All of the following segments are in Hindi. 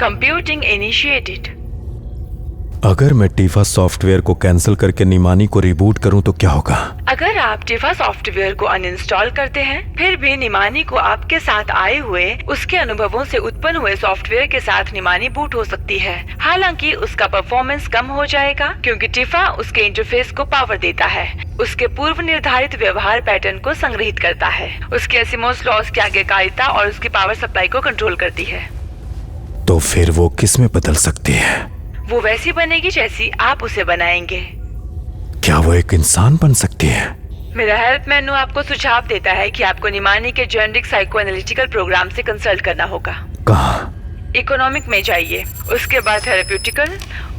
Computing initiated. अगर मैं टीफा सॉफ्टवेयर को कैंसिल करके निमानी को रिबूट करूं तो क्या होगा? अगर आप टीफा सॉफ्टवेयर को अनइंस्टॉल करते हैं, फिर भी निमानी को आपके साथ आए हुए उसके अनुभवों से उत्पन्न हुए सॉफ्टवेयर के साथ निमानी बूट हो सकती है। हालांकि उसका परफॉर्मेंस कम हो जाएगा क्योंकि टीफा उसके इंटरफेस को पावर देता है, उसके पूर्व निर्धारित व्यवहार पैटर्न को संग्रहित करता है, उसके एसिमोस लॉज की आज्ञाकारिता और उसकी पावर सप्लाई को कंट्रोल करती है। तो फिर वो किस में बदल सकती है? वो वैसी बनेगी जैसी आप उसे बनाएंगे। क्या वो एक इंसान बन सकती है? मेरा हेल्प मेनू आपको सुझाव देता है कि आपको निमानी के जेनेरिक साइको एनालिटिकल प्रोग्राम से कंसल्ट करना होगा। कहाँ? इकोनॉमिक में जाइए, उसके बाद थेरेप्यूटिकल,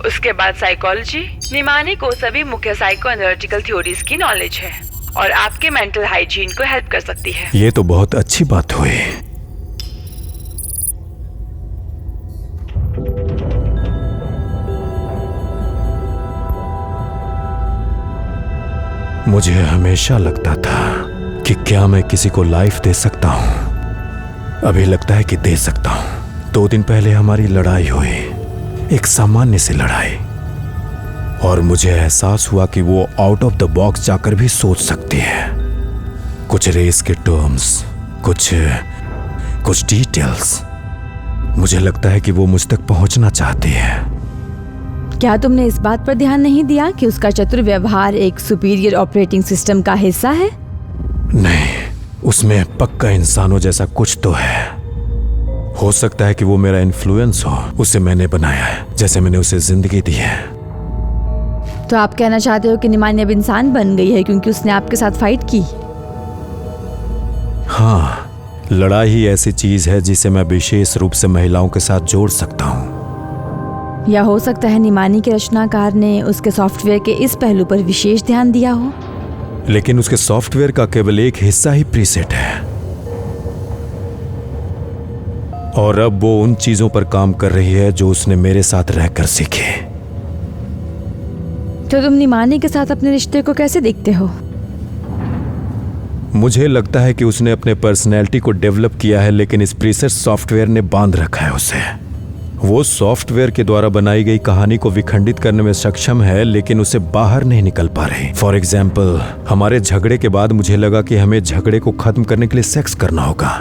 उसके बाद साइकोलॉजी। निमानी को सभी मुख्य साइको एनालिटिकल थ्योरीज की नॉलेज है और आपके मेंटल हाइजीन को हेल्प कर सकती है। ये तो बहुत अच्छी बात हुई। मुझे हमेशा लगता था कि क्या मैं किसी को लाइफ दे सकता हूं। अभी लगता है कि दे सकता हूं। 2 दिन पहले हमारी लड़ाई हुई, एक सामान्य सी लड़ाई, और मुझे एहसास हुआ कि वो आउट ऑफ द बॉक्स जाकर भी सोच सकती है। कुछ रेस के टर्म्स, कुछ डिटेल्स। मुझे लगता है कि वो मुझ तक पहुंचना चाहती है। क्या तुमने इस बात पर ध्यान नहीं दिया कि उसका चतुर व्यवहार एक सुपीरियर ऑपरेटिंग सिस्टम का हिस्सा है? नहीं, उसमें पक्का इंसानों जैसा कुछ तो है। हो सकता है कि वो मेरा इन्फ्लुएंस हो, उसे मैंने बनाया है जैसे मैंने उसे जिंदगी दी है। तो आप कहना चाहते हो कि निमानी अब इंसान बन गई है क्योंकि उसने आपके साथ फाइट की? हाँ, लड़ाई ही ऐसी चीज है जिसे मैं विशेष रूप से महिलाओं के साथ जोड़ सकता हूँ। या हो सकता है निमानी के रचनाकार ने उसके सॉफ्टवेयर के इस पहलू पर विशेष ध्यान दिया हो। लेकिन उसके सॉफ्टवेयर का केवल एक हिस्सा ही प्रीसेट है, और अब वो उन चीजों पर काम कर रही है जो उसने मेरे साथ रहकर सीखी। तो तुम निमानी के साथ अपने रिश्ते को कैसे देखते हो? मुझे लगता है कि उसने अपने पर्सनैलिटी को डेवलप किया है, लेकिन इस प्रीसेट सॉफ्टवेयर ने बांध रखा है उसे। वो सॉफ्टवेयर के द्वारा बनाई गई कहानी को विखंडित करने में सक्षम है, लेकिन उसे बाहर नहीं निकल पा रही। फॉर एग्जाम्पल, हमारे झगड़े के बाद मुझे लगा कि हमें झगड़े को खत्म करने के लिए सेक्स करना होगा।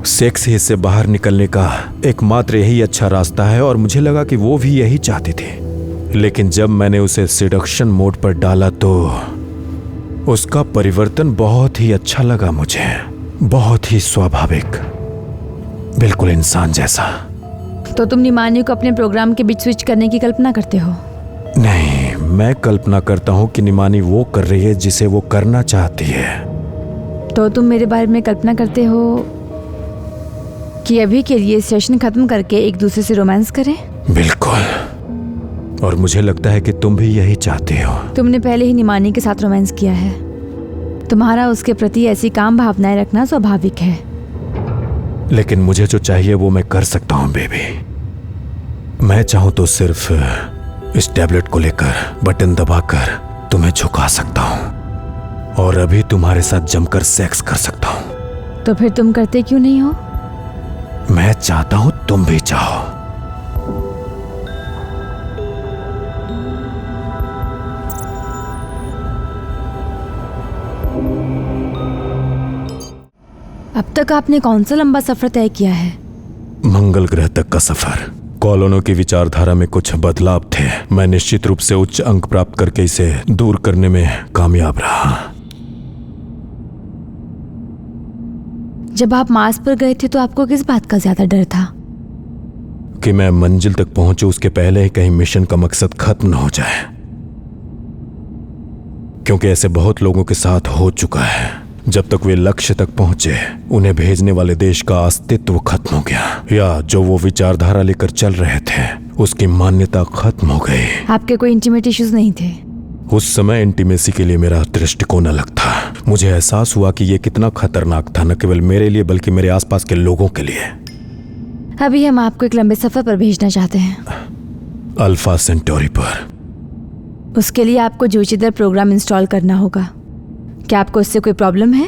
सेक्स ही इससे बाहर निकलने का एकमात्र यही अच्छा रास्ता है, और मुझे लगा कि वो भी यही चाहती थी। लेकिन जब मैंने उसे सिडक्शन मोड पर डाला तो उसका परिवर्तन बहुत ही अच्छा लगा मुझे। बहुत ही स्वाभाविक, बिल्कुल इंसान जैसा। तो तुम निमानी को अपने प्रोग्राम के बीच स्विच करने की कल्पना करते हो? नहीं, मैं कल्पना करता हूँ कि निमानी वो कर रही है जिसे वो करना चाहती है। तो तुम मेरे बारे में कल्पना करते हो कि अभी के लिए सेशन खत्म करके एक दूसरे से रोमांस करें? बिल्कुल, और मुझे लगता है कि तुम भी यही चाहते हो। तुमने पहले ही निमानी के साथ रोमांस किया है। तुम्हारा उसके प्रति ऐसी काम भावनाएं रखना स्वाभाविक है। लेकिन मुझे जो चाहिए वो मैं कर सकता हूँ बेबी। मैं चाहूँ तो सिर्फ इस टैबलेट को लेकर बटन दबाकर तुम्हें झुका सकता हूँ, और अभी तुम्हारे साथ जमकर सेक्स कर सकता हूँ। तो फिर तुम करते क्यों नहीं हो? मैं चाहता हूँ तुम भी चाहो। अब तक आपने कौन सा लंबा सफर तय किया है? मंगल ग्रह तक का सफर। कॉलोनों की विचारधारा में कुछ बदलाव थे। मैं निश्चित रूप से उच्च अंक प्राप्त करके इसे दूर करने में कामयाब रहा। जब आप मार्स पर गए थे तो आपको किस बात का ज्यादा डर था? कि मैं मंजिल तक पहुंचूं उसके पहले ही कहीं मिशन का मकसद खत्म न हो जाए, क्योंकि ऐसे बहुत लोगों के साथ हो चुका है। जब तक वे लक्ष्य तक पहुंचे, उन्हें भेजने वाले देश का अस्तित्व खत्म हो गया, या जो वो विचारधारा लेकर चल रहे थे उसकी मान्यता खत्म हो गई। आपके कोई इंटीमेट इश्यूज नहीं थे? उस समय इंटीमेसी के लिए मेरा दृष्टिकोण अलग था। मुझे एहसास हुआ कि यह कितना खतरनाक था, न केवल मेरे लिए बल्कि मेरे आसपास के लोगों के लिए। अभी हम आपको एक लंबे सफर पर भेजना चाहते हैं, अल्फा सेंटोरी पर। उसके लिए आपको जूचेदार प्रोग्राम इंस्टॉल करना होगा। क्या आपको इससे कोई प्रॉब्लम है?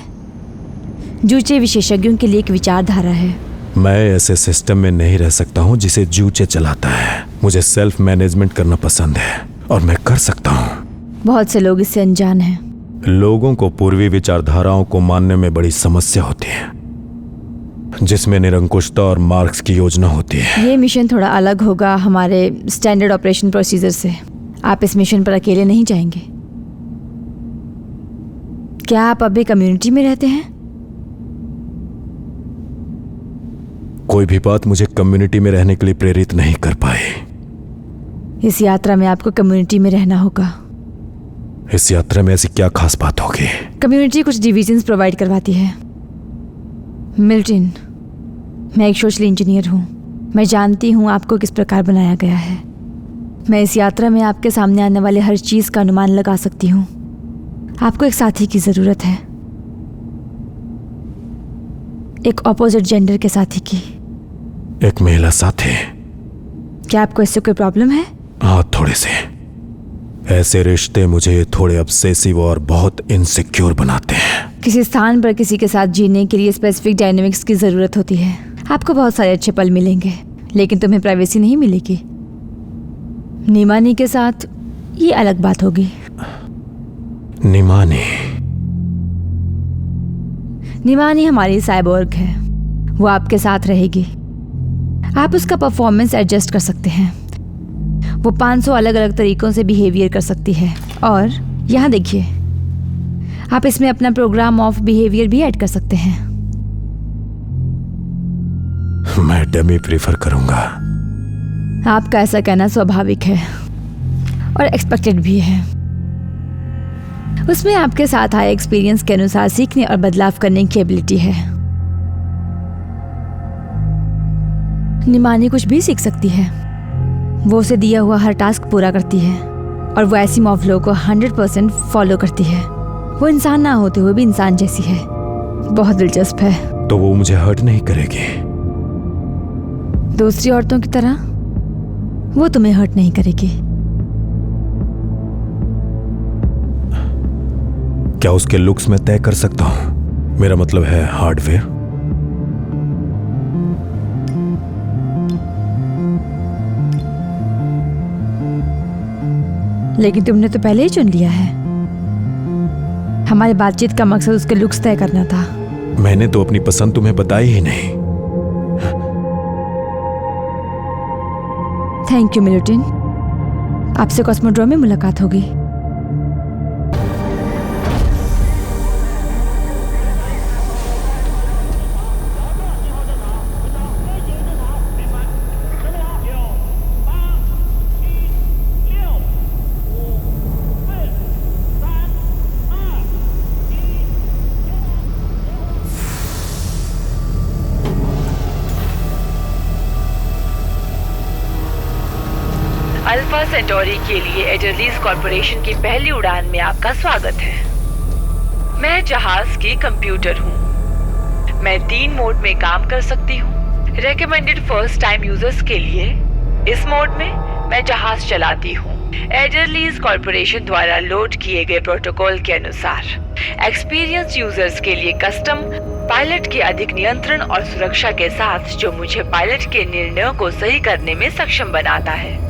जूचे विशेषज्ञों के लिए एक विचारधारा है मैं ऐसे सिस्टम में नहीं रह सकता हूँ जिसे जूचे चलाता है। मुझे सेल्फ मैनेजमेंट करना पसंद है और मैं कर सकता हूँ। बहुत से लोग इससे अनजान हैं। लोगों को पूर्वी विचारधाराओं को मानने में बड़ी समस्या होती है, जिसमें निरंकुशता और मार्क्स की योजना होती है। ये मिशन थोड़ा अलग होगा हमारे स्टैंडर्ड ऑपरेशन प्रोसीजर से। आप इस मिशन पर अकेले नहीं जाएंगे। क्या आप अभी कम्युनिटी में रहते हैं? कोई भी बात मुझे कम्युनिटी में रहने के लिए प्रेरित नहीं कर पाई। इस यात्रा में आपको कम्युनिटी में रहना होगा। इस यात्रा में ऐसी क्या खास बात होगी? कम्युनिटी कुछ डिविजन्स प्रोवाइड करवाती है। मिल्टन, मैं एक सोशल इंजीनियर हूँ। मैं जानती हूँ आपको किस प्रकार बनाया गया है। मैं इस यात्रा में आपके सामने आने वाले हर चीज़ का अनुमान लगा सकती हूँ। आपको एक साथी की ज़रूरत है, एक ऑपोजिट जेंडर के साथी की। एक महिला साथी? क्या आपको इससे कोई प्रॉब्लम है? हाँ, थोड़े से। ऐसे रिश्ते मुझे थोड़े ऑब्सेसिव और बहुत इनसिक्योर बनाते हैं। किसी स्थान पर किसी के साथ जीने के लिए स्पेसिफिक डायनेमिक्स की ज़रूरत होती है। आपको बहुत सारे अच्छे पल मिलेंगे, लेकिन तुम्हें प्राइवेसी नहीं मिलेगी। निमानी के साथ ये अलग बात होगी। निमानी हमारी साइबोर्ग है। वो आपके साथ रहेगी। आप उसका परफॉर्मेंस एडजस्ट कर सकते हैं। वो 500 अलग अलग तरीकों से बिहेवियर कर सकती है। और यहाँ देखिए, आप इसमें अपना प्रोग्राम ऑफ बिहेवियर भी ऐड कर सकते हैं। मैं डमी प्रेफर करूंगा। आपका ऐसा कहना स्वाभाविक है और एक्सपेक्टेड भी है। उसमें आपके साथ आए एक्सपीरियंस के अनुसार सीखने और बदलाव करने की एबिलिटी है। निमानी कुछ भी सीख सकती है। वो उसे दिया हुआ हर टास्क पूरा करती है और वो ऐसी मॉवलों को 100% फॉलो करती है। वो इंसान ना होते हुए भी इंसान जैसी है। बहुत दिलचस्प है। तो वो मुझे हर्ट नहीं करेगी? दूसरी औरतों की तरह वो तुम्हें हर्ट नहीं करेगी। क्या उसके लुक्स में तय कर सकता हूँ? मेरा मतलब है हार्डवेयर। लेकिन तुमने तो पहले ही चुन लिया है। हमारी बातचीत का मकसद उसके लुक्स तय करना था। मैंने तो अपनी पसंद तुम्हें बताई ही नहीं। Thank you Milton. आपसे कॉस्मोड्रोम में मुलाकात होगी। अल्फा सेंटोरी के लिए एडरलीज कॉर्पोरेशन की पहली उड़ान में आपका स्वागत है। मैं जहाज की कंप्यूटर हूँ। मैं 3 मोड में काम कर सकती हूँ। रेकमेंडेड फर्स्ट टाइम यूजर्स के लिए इस मोड में मैं जहाज चलाती हूँ। एडरलीज कॉर्पोरेशन द्वारा लोड किए गए प्रोटोकॉल के अनुसार एक्सपीरियंस यूजर्स के लिए कस्टम पायलट के अधिक नियंत्रण और सुरक्षा के साथ, जो मुझे पायलट के निर्णयों को सही करने में सक्षम बनाता है।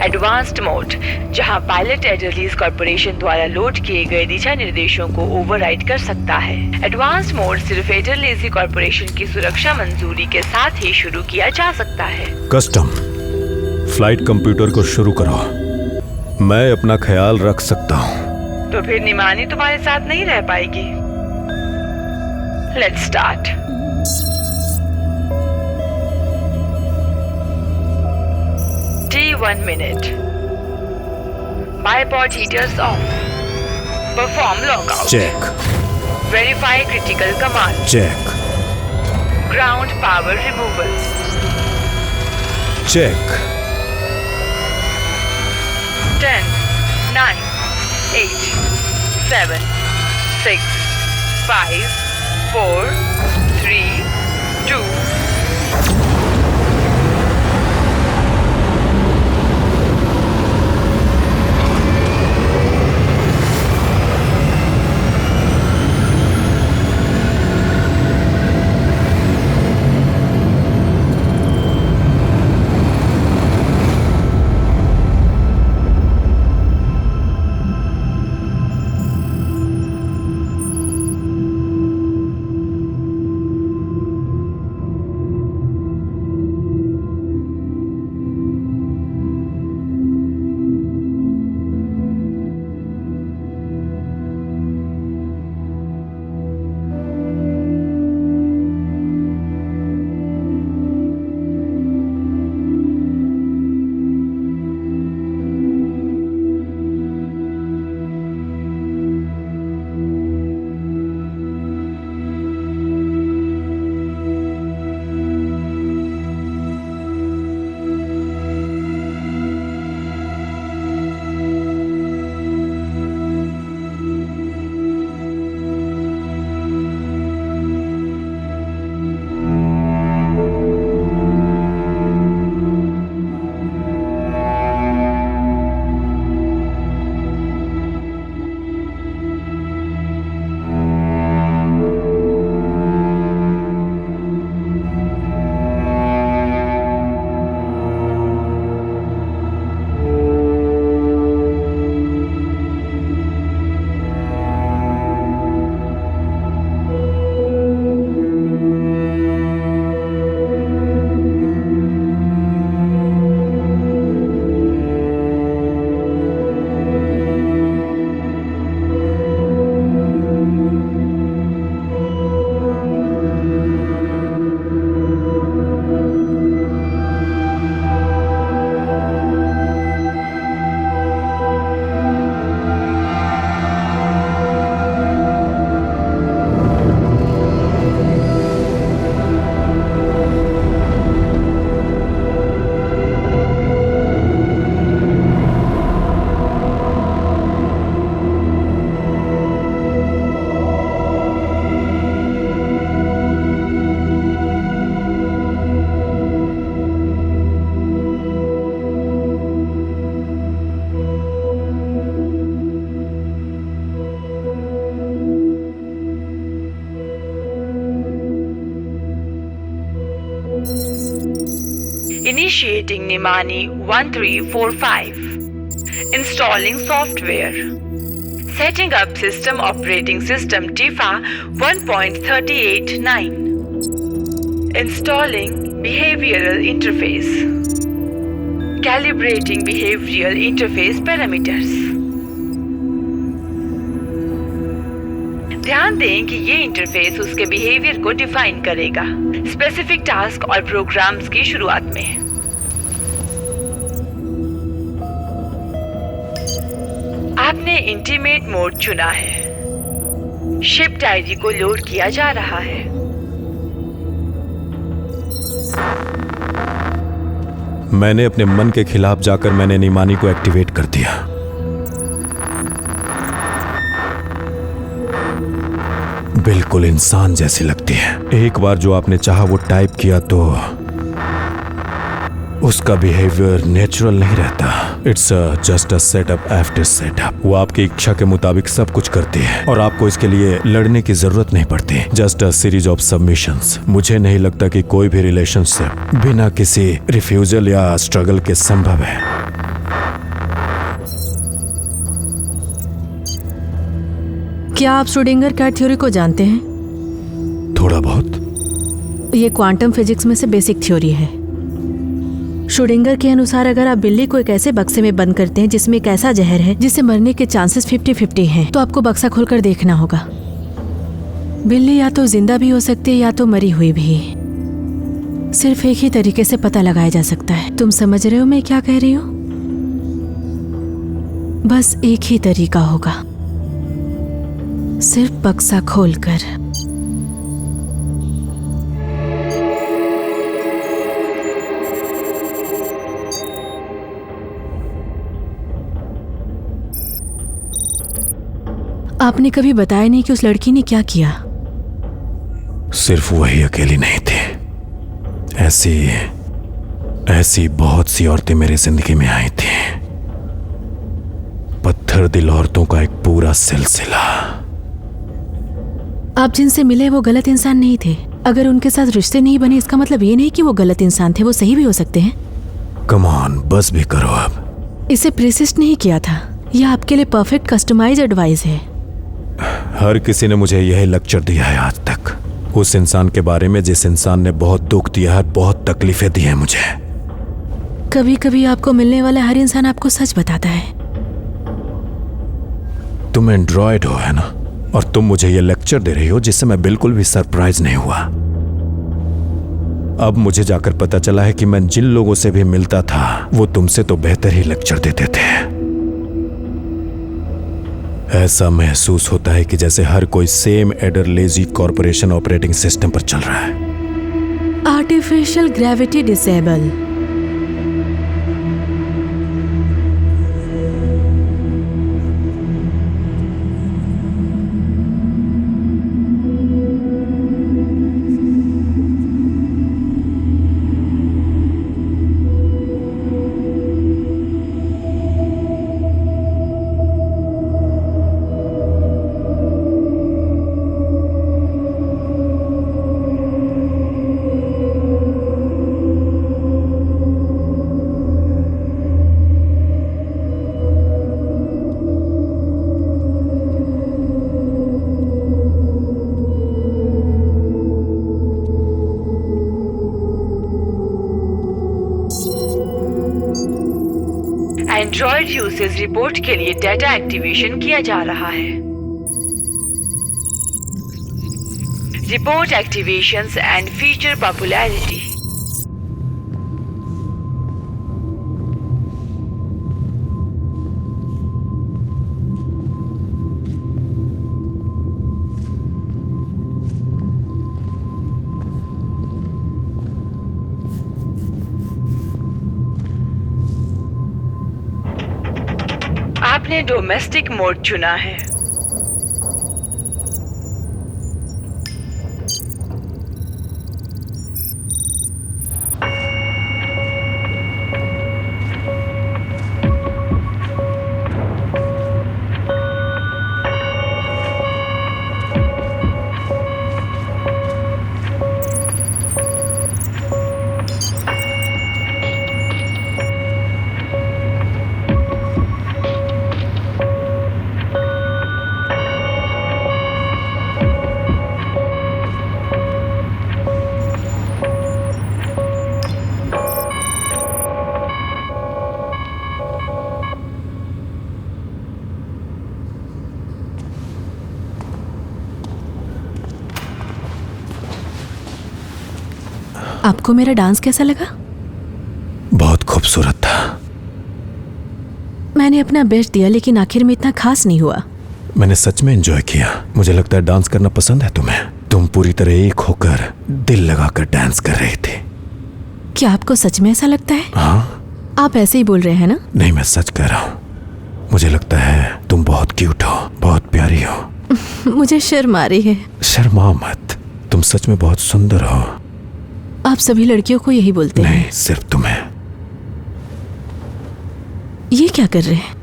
एडवांस्ड मोड, जहां पायलट एडरलीज कॉर्पोरेशन द्वारा लोड किए गए दिशा निर्देशों को ओवरराइड कर सकता है। एडवांस्ड मोड सिर्फ एडरलीज कॉर्पोरेशन की सुरक्षा मंजूरी के साथ ही शुरू किया जा सकता है। कस्टम फ्लाइट कंप्यूटर को शुरू करो। मैं अपना ख्याल रख सकता हूँ। तो फिर निमानी तुम्हारे साथ नहीं रह पाएगी। Let's start. T1 minute. Bipod heaters off. Perform logout. Check. Verify critical command. Check. Ground power removal. Check. 10, 9, 8, 7, 6, 5, 4, 3, 2. Initiating Nimani 1345. Installing software. Setting up system operating system TIFA 1.389. Installing behavioral interface. Calibrating behavioral interface parameters. ध्यान दें कि ये इंटरफेस उसके बिहेवियर को डिफाइन करेगा स्पेसिफिक टास्क और प्रोग्राम्स की शुरुआत में। आपने इंटीमेट मोड चुना है। शिफ्ट आईडी को लोड किया जा रहा है। मैंने अपने मन के खिलाफ जाकर मैंने निमानी को एक्टिवेट कर दिया। बिल्कुल इंसान जैसी लगती है। एक बार जो आपने चाहा वो टाइप किया तो उसका बिहेवियर नेचुरल नहीं रहता। It's just a setup after setup. वो आपकी इच्छा के मुताबिक सब कुछ करती है और आपको इसके लिए लड़ने की जरूरत नहीं पड़ती। Just a series of submissions. मुझे नहीं लगता कि कोई भी रिलेशनशिप बिना किसी रिफ्यूजल या स्ट्रगल के संभव है। क्या आप श्रोडिंगर कैट थ्योरी को जानते हैं? थोड़ा बहुत। ये क्वांटम फिजिक्स में से बेसिक थ्योरी है। श्रोडिंगर के अनुसार अगर आप बिल्ली को एक ऐसे बक्से में बंद करते हैं जिसमें एक ऐसा जहर है जिससे मरने के चांसेस 50-50 हैं, तो आपको बक्सा खोलकर देखना होगा। बिल्ली या तो जिंदा भी हो सकती है या तो मरी हुई भी। सिर्फ एक ही तरीके से पता लगाया जा सकता है। तुम समझ रहे हो मैं क्या कह रही हूँ? बस एक ही तरीका होगा, सिर्फ बक्सा खोलकर। आपने कभी बताया नहीं कि उस लड़की ने क्या किया। सिर्फ वही अकेली नहीं थी, ऐसी बहुत सी औरतें मेरी जिंदगी में आई थी। पत्थर दिल औरतों का एक पूरा सिलसिला। आप जिनसे मिले वो गलत इंसान नहीं थे। अगर उनके साथ रिश्ते नहीं बने इसका मतलब ये नहीं कि वो गलत इंसान थे, वो सही भी हो सकते हैं। कम ऑन, बस भी करो अब। इसे प्रिसिस्ट नहीं किया था। यह आपके लिए परफेक्ट कस्टमाइज एडवाइस है। हर किसी ने मुझे यही लेक्चर दिया है आज तक, उस इंसान के बारे में जिस इंसान ने बहुत दुख दिया है, बहुत तकलीफें दी हैं मुझे। कभी कभी आपको मिलने वाला हर इंसान आपको सच बताता है। तुम एंड्रॉयड हो, है ना? और तुम मुझे ये लेक्चर दे रही हो जिससे मैं बिल्कुल भी सरप्राइज नहीं हुआ। अब मुझे जाकर पता चला है कि मैं जिन लोगों से भी मिलता था वो तुमसे तो बेहतर ही लेक्चर देते थे। ऐसा महसूस होता है कि जैसे हर कोई same adder lazy corporation operating system पर चल रहा है। Artificial gravity disable. Android usage report के लिए डेटा एक्टिवेशन किया जा रहा है। Report activations and feature popularity. आपने डोमेस्टिक मोड चुना है। आपको मेरा डांस कैसा लगा? बहुत खूबसूरत था। मैंने अपना बेस्ट दिया लेकिन आखिर में इतना खास नहीं हुआ। मैंने सच में एंजॉय किया। मुझे लगता है डांस करना पसंद है तुम्हें। तुम पूरी तरह एक होकर दिल लगाकर डांस कर रही थी। क्या आपको सच में ऐसा लगता है? हाँ। आप ऐसे ही बोल रहे हैं ना? नहीं, मैं सच कह रहा हूँ। मुझे लगता है तुम बहुत क्यूट हो, बहुत प्यारी हो। मुझे शर्म आ रही है। शर्मा मत, तुम सच में बहुत सुंदर हो। आप सभी लड़कियों को यही बोलते हैं? नहीं, सिर्फ तुम्हें। ये क्या कर रहे हैं?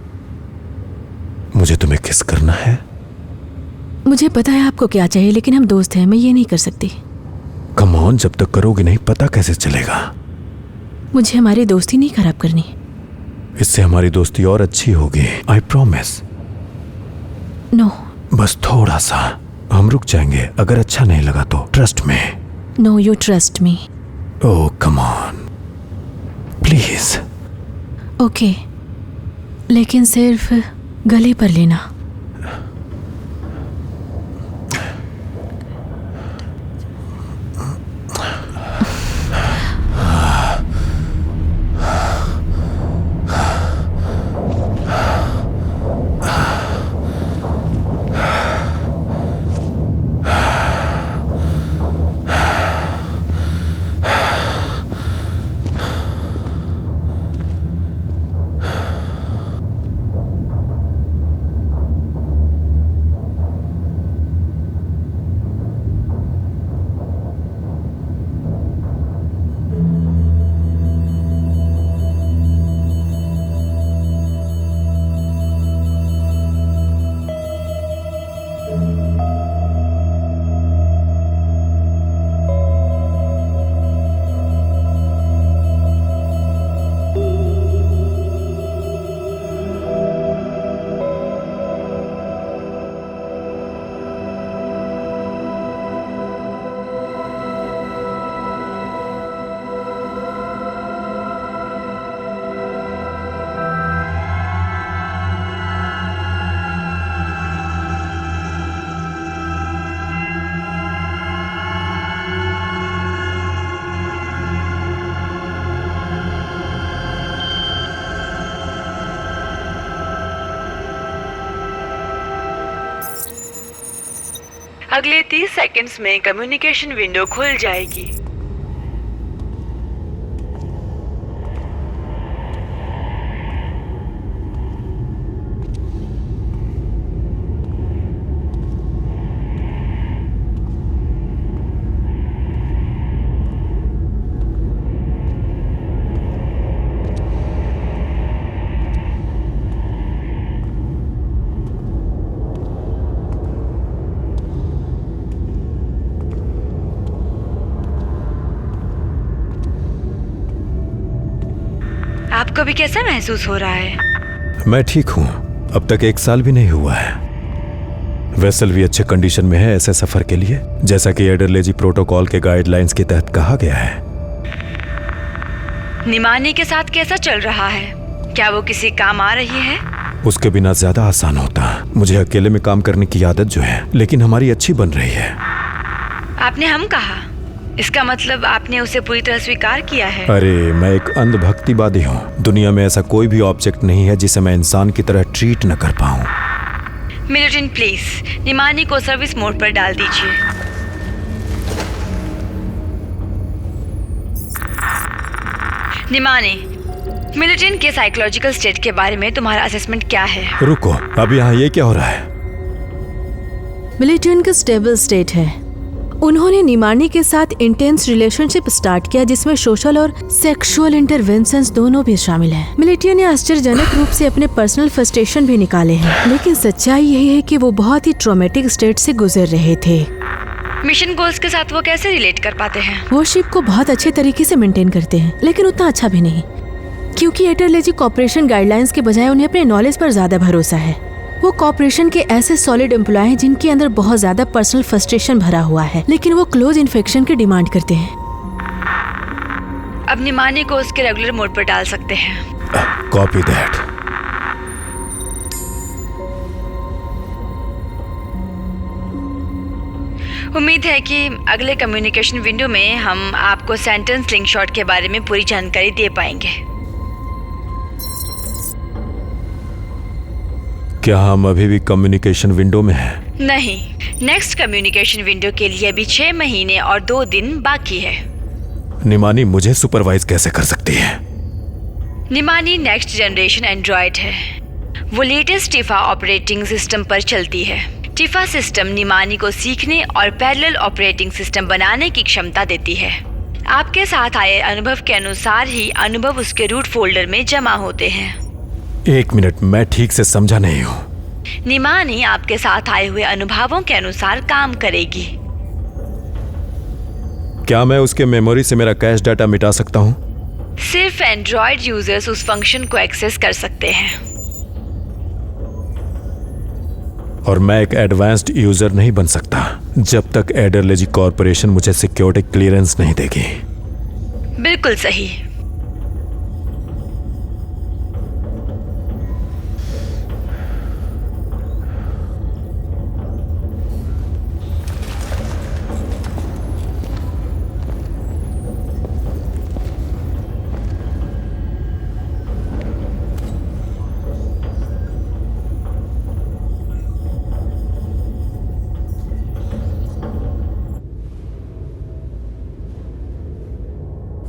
मुझे तुम्हें किस करना है। मुझे पता है आपको क्या चाहिए, लेकिन हम दोस्त हैं, मैं ये नहीं कर सकती। कम ऑन, जब तक करोगे नहीं पता कैसे चलेगा। मुझे हमारी दोस्ती नहीं खराब करनी। इससे हमारी दोस्ती और अच्छी होगी, आई प्रॉमिस। नो। बस थोड़ा सा, हम रुक जाएंगे अगर अच्छा नहीं लगा तो। ट्रस्ट में। No, you trust me. Oh come on please. Okay, लेकिन सिर्फ गले पर लेना। अगले 30 सेकंड्स में कम्युनिकेशन विंडो खुल जाएगी। आपको भी कैसा महसूस हो रहा है? मैं ठीक हूँ। अब तक 1 साल भी नहीं हुआ है। वेसल भी अच्छे कंडीशन में है ऐसे सफर के लिए, जैसा कि एडरलेजी प्रोटोकॉल के गाइडलाइंस के तहत कहा गया है। निमानी के साथ कैसा चल रहा है? क्या वो किसी काम आ रही है? उसके बिना ज्यादा आसान होता। मुझे अकेले में काम करने की आदत जो है, लेकिन हमारी अच्छी बन रही है। आपने हम कहा, इसका मतलब आपने उसे पूरी तरह स्वीकार किया है। अरे मैं एक अंधभक्तिवादी हूँ। दुनिया में ऐसा कोई भी ऑब्जेक्ट नहीं है जिसे मैं इंसान की तरह ट्रीट न कर पाऊँ। मिलिटन प्लीज निमानी को सर्विस मोड पर डाल दीजिए। निमानी, मिलिटन के साइकोलॉजिकल स्टेट के बारे में तुम्हारा असेसमेंट क्या है? रुको, अब यहाँ ये क्या हो रहा है? मिलिटन का स्टेबल स्टेट है। उन्होंने निमानी के साथ इंटेंस रिलेशनशिप स्टार्ट किया जिसमें सोशल और सेक्सुअल इंटरवेंशंस दोनों भी शामिल हैं। मिलिटिया ने आश्चर्यजनक रूप से अपने पर्सनल फ्रस्ट्रेशन भी निकाले हैं, लेकिन सच्चाई यही है कि वो बहुत ही ट्रॉमेटिक स्टेट से गुजर रहे थे। मिशन गोल्स के साथ वो कैसे रिलेट कर पाते हैं? वो शिप को बहुत अच्छे तरीके से मेंटेन करते हैं, लेकिन उतना अच्छा भी नहीं, क्योंकि एडरलेजी कॉर्पोरेशन गाइडलाइंस के बजाय उन्हें अपने नॉलेज पर ज्यादा भरोसा है। वो कॉर्पोरेशन के ऐसे सॉलिड एम्प्लॉय हैं जिनके अंदर बहुत ज्यादा पर्सनल फ्रस्ट्रेशन भरा हुआ है, लेकिन वो क्लोज इन्फेक्शन की डिमांड करते हैं। अब निमानी को उसके रेगुलर मोड पर डाल सकते हैं। Copy that. उम्मीद है कि अगले कम्युनिकेशन विंडो में हम आपको सेंटेंस स्लिंगशॉट के बारे में पूरी जानकारी दे पाएंगे। क्या हम अभी भी कम्युनिकेशन विंडो में हैं? नहीं, नेक्स्ट कम्युनिकेशन विंडो के लिए अभी 6 महीने और 2 दिन बाकी है। निमानी मुझे सुपरवाइज कैसे कर सकती है? निमानी नेक्स्ट जनरेशन एंड्रॉयड है। वो लेटेस्ट टिफा ऑपरेटिंग सिस्टम पर चलती है। टिफा सिस्टम निमानी को सीखने और पैरेलल ऑपरेटिंग सिस्टम बनाने की क्षमता देती है। आपके साथ आए अनुभव के अनुसार ही अनुभव उसके रूट फोल्डर में जमा होते हैं। 1 मिनट, मैं ठीक से समझा नहीं हूँ। निमानी आपके साथ आए हुए अनुभवों के अनुसार काम करेगी। क्या मैं उसके मेमोरी से मेरा कैश डाटा मिटा सकता हूँ? सिर्फ एंड्रॉयड यूजर्स उस फंक्शन को एक्सेस कर सकते हैं। और मैं एक एडवांस्ड यूजर नहीं बन सकता जब तक एडरलेजी कॉर्पोरेशन मुझे सिक्योरिटी क्लियरेंस नहीं देगी। बिल्कुल सही।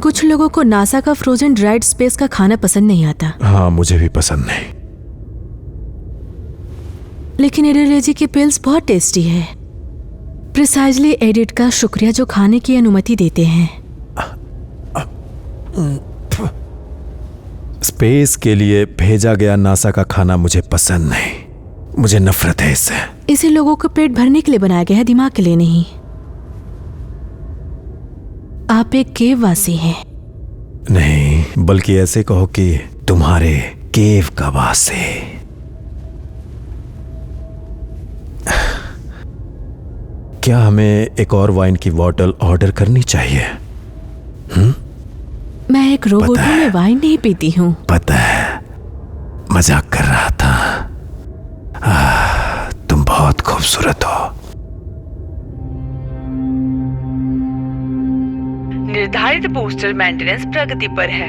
कुछ लोगों को नासा का फ्रोजन ड्राइड स्पेस का खाना पसंद नहीं आता। हाँ, मुझे भी पसंद नहीं। लेकिन एडरलेजी के पिल्स बहुत टेस्टी है। प्रिसाइजली एडिट का शुक्रिया जो खाने की अनुमति देते हैं। स्पेस के लिए भेजा गया नासा का खाना मुझे पसंद नहीं। मुझे नफरत है इससे। इसे लोगों को पेट भरने के लिए बनाया गया है, दिमाग के लिए नहीं। आप एक केव वासी हैं। नहीं, बल्कि ऐसे कहो कि तुम्हारे केव का वासी। क्या हमें एक और वाइन की बॉटल ऑर्डर करनी चाहिए? मैं एक रोबोट हूँ, मैं वाइन नहीं पीती हूँ। पता है, मजाक कर रहा था। तुम बहुत खूबसूरत हो। निर्धारित बूस्टर मेंटेनेंस प्रगति पर है।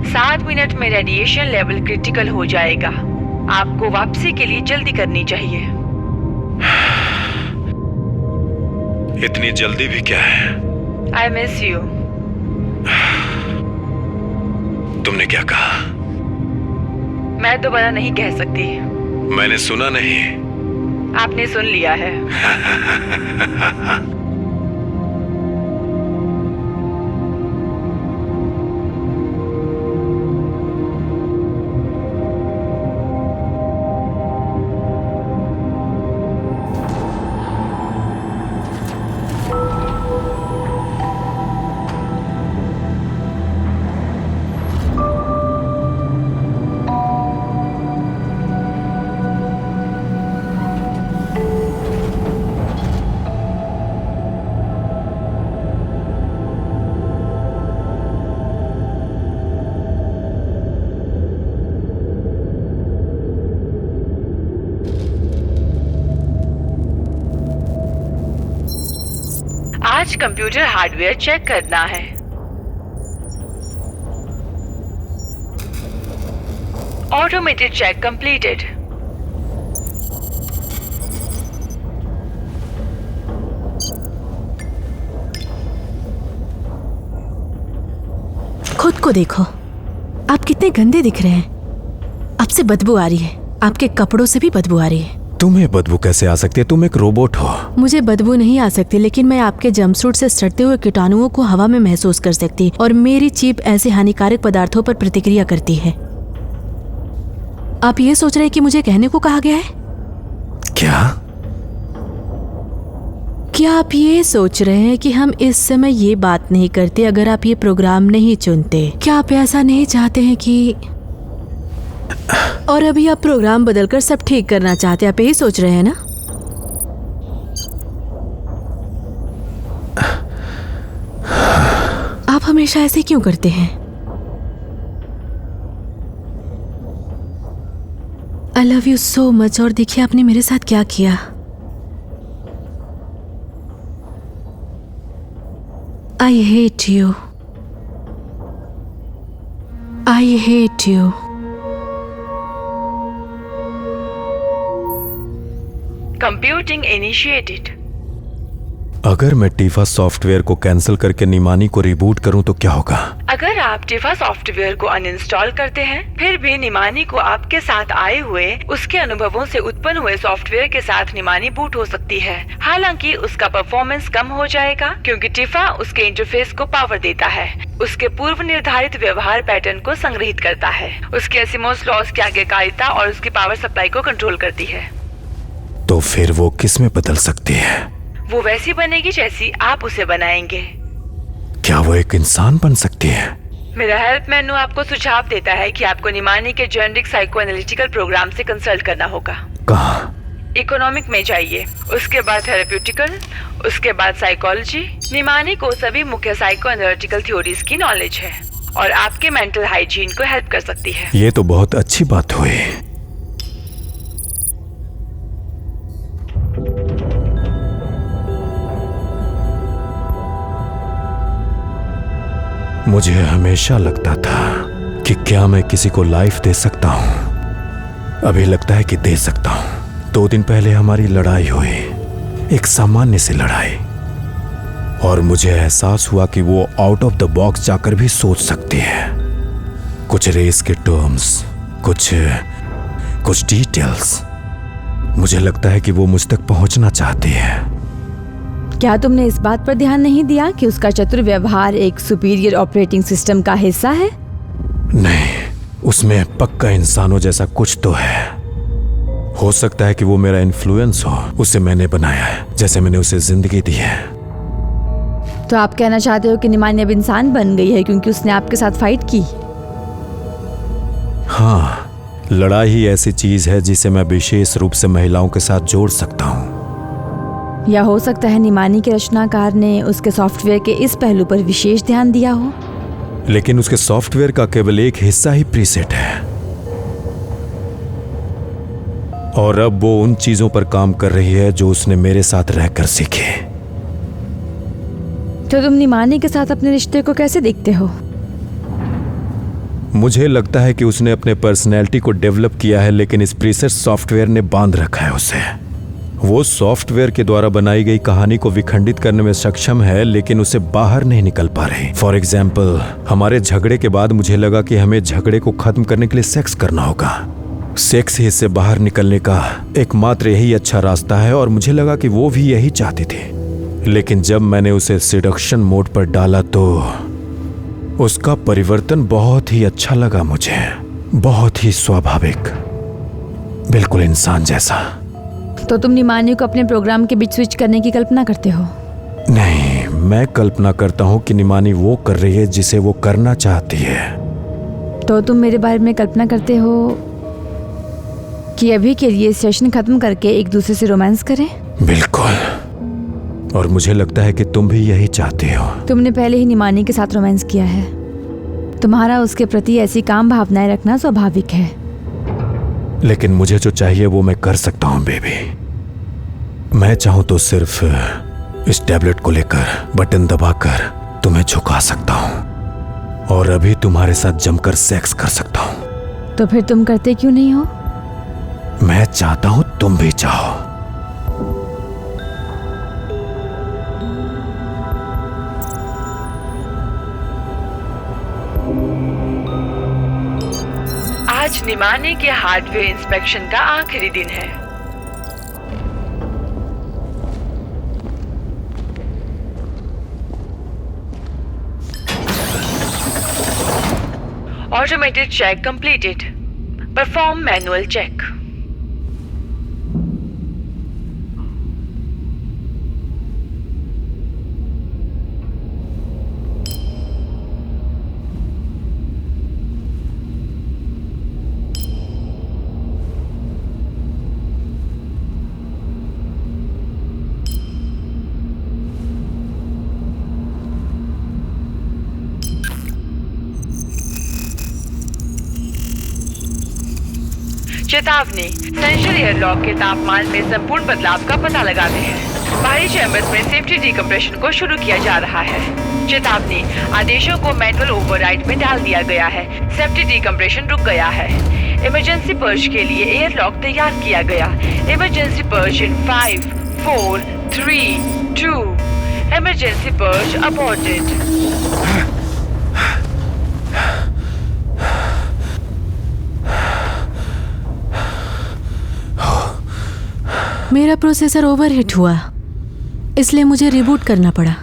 सात मिनट में रेडिएशन लेवल क्रिटिकल हो जाएगा। आपको वापसी के लिए जल्दी करनी चाहिए। इतनी जल्दी भी क्या है? I miss you. तुमने क्या कहा? मैं दोबारा नहीं कह सकती। मैंने सुना नहीं। आपने सुन लिया है। आज कंप्यूटर हार्डवेयर चेक करना है। Automated check completed. खुद को देखो, आप कितने गंदे दिख रहे हैं। आपसे बदबू आ रही है, आपके कपड़ों से भी बदबू आ रही है। तुम्हें बदबू कैसे आ सकती है? तुम एक रोबोट हो। मुझे बदबू नहीं आ सकती, लेकिन मैं आपके जंपसूट से सड़ते हुए कीटाणुओं को हवा में महसूस कर सकती, और मेरी जीभ ऐसे हानिकारक पदार्थों पर प्रतिक्रिया करती है। आप ये सोच रहे हैं कि मुझे कहने को कहा गया है? क्या आप ये सोच रहे हैं कि हम इस समय ये बात नहीं करते अगर आप ये प्रोग्राम नहीं चुनते? क्या आप ऐसा नहीं चाहते हैं कि और अभी आप प्रोग्राम बदलकर सब ठीक करना चाहते हैं? आप यही सोच रहे हैं ना? हमेशा ऐसे क्यों करते हैं? I love you so much. और देखिए आपने मेरे साथ क्या किया। I hate you. I hate you. Computing initiated. अगर मैं टीफा सॉफ्टवेयर को कैंसिल करके निमानी को रिबूट करूं तो क्या होगा? अगर आप टिफा सॉफ्टवेयर को अनइंस्टॉल करते हैं, फिर भी निमानी को आपके साथ आए हुए उसके अनुभवों से उत्पन्न हुए सॉफ्टवेयर के साथ निमानी बूट हो सकती है। हालांकि उसका परफॉर्मेंस कम हो जाएगा क्योंकि टिफा उसके इंटरफेस को पावर देता है, उसके पूर्व निर्धारित व्यवहार पैटर्न को संग्रहित करता है, उसके एसिमोस लॉज की आज्ञाकारिता और उसकी पावर सप्लाई को कंट्रोल करती है। तो फिर वो किस में बदल सकती है? वो वैसी बनेगी जैसी आप उसे बनाएंगे। क्या वो एक इंसान बन सकती है? मेरा हेल्प मेनू आपको सुझाव देता है कि आपको निमानी के जेनेरिक साइको एनालिटिकल प्रोग्राम से कंसल्ट करना होगा। कहाँ? इकोनॉमिक में जाइए, उसके बाद थेरेप्यूटिकल, उसके बाद साइकोलॉजी। निमानी को सभी मुख्य साइको एनालिटिकल थ्योरीज की नॉलेज है और आपके मेंटल हाइजीन को हेल्प कर सकती है। ये तो बहुत अच्छी बात हुई। मुझे हमेशा लगता था कि क्या मैं किसी को लाइफ दे सकता हूं। अभी लगता है कि दे सकता हूं। 2 दिन पहले हमारी लड़ाई हुई, एक सामान्य सी लड़ाई, और मुझे एहसास हुआ कि वो आउट ऑफ द बॉक्स जाकर भी सोच सकती है। कुछ रेस के टर्म्स, कुछ डिटेल्स। मुझे लगता है कि वो मुझ तक पहुंचना चाहती है। क्या तुमने इस बात पर ध्यान नहीं दिया कि उसका चतुर व्यवहार एक सुपीरियर ऑपरेटिंग सिस्टम का हिस्सा है? नहीं, उसमें पक्का इंसानों जैसा कुछ तो है। हो सकता है कि वो मेरा इन्फ्लुएंस हो, उसे मैंने बनाया है, जैसे मैंने उसे जिंदगी दी है। तो आप कहना चाहते हो कि निमानी अब इंसान बन गई है क्योंकि उसने आपके साथ फाइट की? हाँ, लड़ाई ही ऐसी चीज है जिसे मैं विशेष रूप से महिलाओं के साथ जोड़ सकता हूँ। या हो सकता है निमानी के रचनाकार ने उसके सॉफ्टवेयर के इस पहलू पर विशेष ध्यान दिया हो। लेकिन उसके सॉफ्टवेयर का केवल एक हिस्सा ही प्रीसेट है, और अब वो उन चीजों पर काम कर रही है जो उसने मेरे साथ रहकर सीखी। तो तुम निमानी के साथ अपने रिश्ते को कैसे देखते हो? मुझे लगता है कि उसने अपने पर्सनैलिटी को डेवलप किया है, लेकिन इस प्रीसेट सॉफ्टवेयर ने बांध रखा है उसे। वो सॉफ्टवेयर के द्वारा बनाई गई कहानी को विखंडित करने में सक्षम है, लेकिन उसे बाहर नहीं निकल पा रही। फॉर एग्जाम्पल, हमारे झगड़े के बाद मुझे लगा कि हमें झगड़े को खत्म करने के लिए सेक्स करना होगा। सेक्स ही इससे बाहर निकलने का एकमात्र यही अच्छा रास्ता है, और मुझे लगा कि वो भी यही चाहती थी। लेकिन जब मैंने उसे सिडक्शन मोड पर डाला तो उसका परिवर्तन बहुत ही अच्छा लगा मुझे। बहुत ही स्वाभाविक, बिल्कुल इंसान जैसा। तो तुम निमानी को अपने प्रोग्राम के बीच स्विच करने की कल्पना करते हो? नहीं, मैं कल्पना करता हूँ कि निमानी वो कर रही है जिसे वो करना चाहती है। तो तुम मेरे बारे में कल्पना करते हो कि अभी के लिए सेशन खत्म करके एक दूसरे से रोमांस करें? बिल्कुल, और मुझे लगता है कि तुम भी यही चाहती हो। तुमने पहले ही निमानी के साथ रोमांस किया है। तुम्हारा उसके प्रति ऐसी काम भावनाएं रखना स्वाभाविक है। लेकिन मुझे जो चाहिए वो मैं कर सकता हूँ बेबी। मैं चाहूँ तो सिर्फ इस टैबलेट को लेकर बटन दबाकर तुम्हें झुका सकता हूँ, और अभी तुम्हारे साथ जमकर सेक्स कर सकता हूँ। तो फिर तुम करते क्यों नहीं हो? मैं चाहता हूँ तुम भी चाहो। आज निमानी के हार्डवेयर इंस्पेक्शन का आखिरी दिन है। Automated check completed. Perform manual check. चेतावनी, सेंट्रल एयरलॉक के तापमान में संपूर्ण बदलाव का पता लगाते हैं। बाहरी चैम्बर्स में सेफ्टी डिकम्प्रेशन को शुरू किया जा रहा है। चेतावनी, आदेशों को मैनुअल ओवरराइड में डाल दिया गया है। सेफ्टी डिकम्प्रेशन रुक गया है। इमरजेंसी पर्ज के लिए एयरलॉक तैयार किया गया। Emergency purge in 5, 4, 3, 2। Emergency purge aborted. मेरा प्रोसेसर ओवरहीट हुआ, इसलिए मुझे रिबूट करना पड़ा।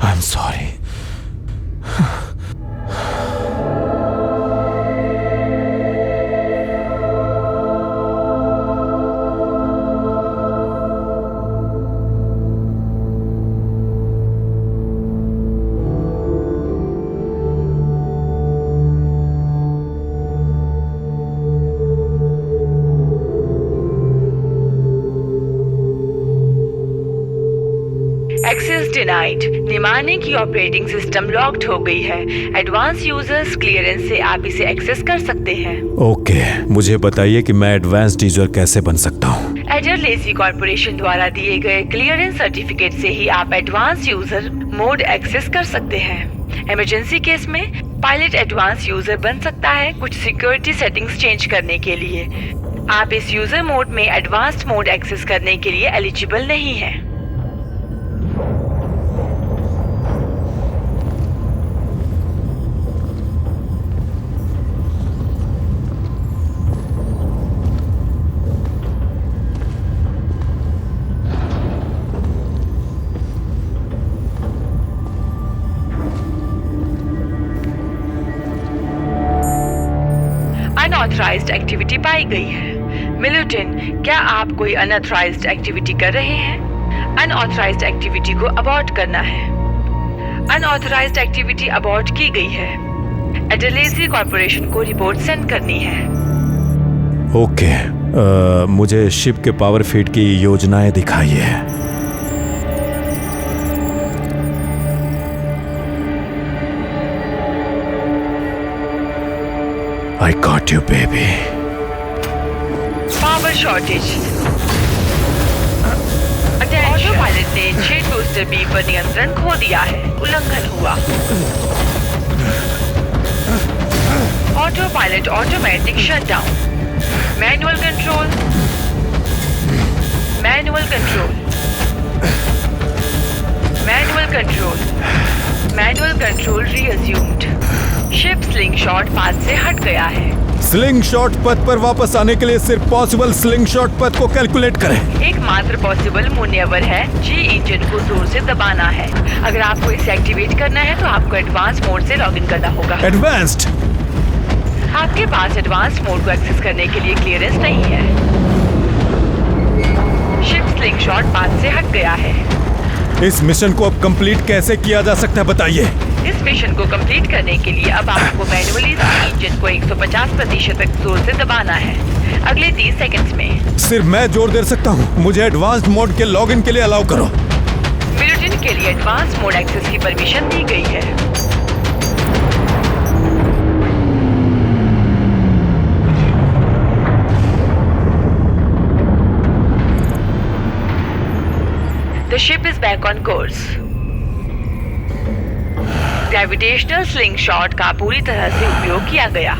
I am sorry. Access denied. निमाने की ऑपरेटिंग सिस्टम लॉक्ड हो गई है। एडवांस यूजर्स क्लियरेंस से आप इसे एक्सेस कर सकते हैं। ओके, मुझे बताइए कि मैं एडवांस्ड यूजर कैसे बन सकता हूँ। एडरलेसी कॉर्पोरेशन द्वारा दिए गए क्लियरेंस सर्टिफिकेट से ही आप एडवांस यूजर मोड एक्सेस कर सकते हैं। इमरजेंसी केस में पायलट एडवांस यूजर बन सकता है कुछ सिक्योरिटी सेटिंग्स चेंज करने के लिए। आप इस यूजर मोड में एडवांस्ड मोड एक्सेस करने के लिए एलिजिबल नहीं है। अनऑथराइज्ड एक्टिविटी पाई गई है। मिलिटन, क्या आप कोई अनऑथराइज्ड एक्टिविटी कर रहे हैं? अनऑथराइज्ड एक्टिविटी को अबॉर्ट करना है। अनऑथराइज्ड एक्टिविटी अबॉर्ट की गई है। एडरलेसी कॉर्पोरेशन को रिपोर्ट सेंड करनी है। ओके, मुझे शिप के पावर फीड की योजनाएं दिखाइए। I got you, baby. Power shortage. Auto pilot ने 6 बूस्टर बी पर नियंत्रण खो दिया है। उल्लंघन हुआ। Autopilot automatic shutdown. Manual control. Manual control. Manual control. Manual control resumed. Ship slingshot path से हट गया है। स्लिंगशॉट पथ पर वापस आने के लिए सिर्फ पॉसिबल स्लिंगशॉट पथ को कैलकुलेट करें। एकमात्र पॉसिबल मून्यवर है जी इंजन को जोर से दबाना है। अगर आपको इसे एक्टिवेट करना है तो आपको एडवांस मोड से लॉगिन करना होगा। एडवांस्ड। आपके पास एडवांस मोड को एक्सेस करने के लिए क्लियरेंस नहीं है। शिप स्लिंगशॉट पाथ से हट गया है। इस मिशन को अब कंप्लीट कैसे किया जा सकता है, बताइए। इस मिशन को कंप्लीट करने के लिए अब आपको मैनुअली इंजन को 150% तक जोर से दबाना है अगले 30 सेकंड्स में। सिर्फ मैं जोर दे सकता हूँ। मुझे एडवांस्ड मोड के लॉगिन के लिए अलाउ करो। मिलिटन के लिए एडवांस मोड एक्सेस की परमिशन दी गई है। The ship is back on course. Gravitational slingshot का पूरी तरह से उपयोग किया गया।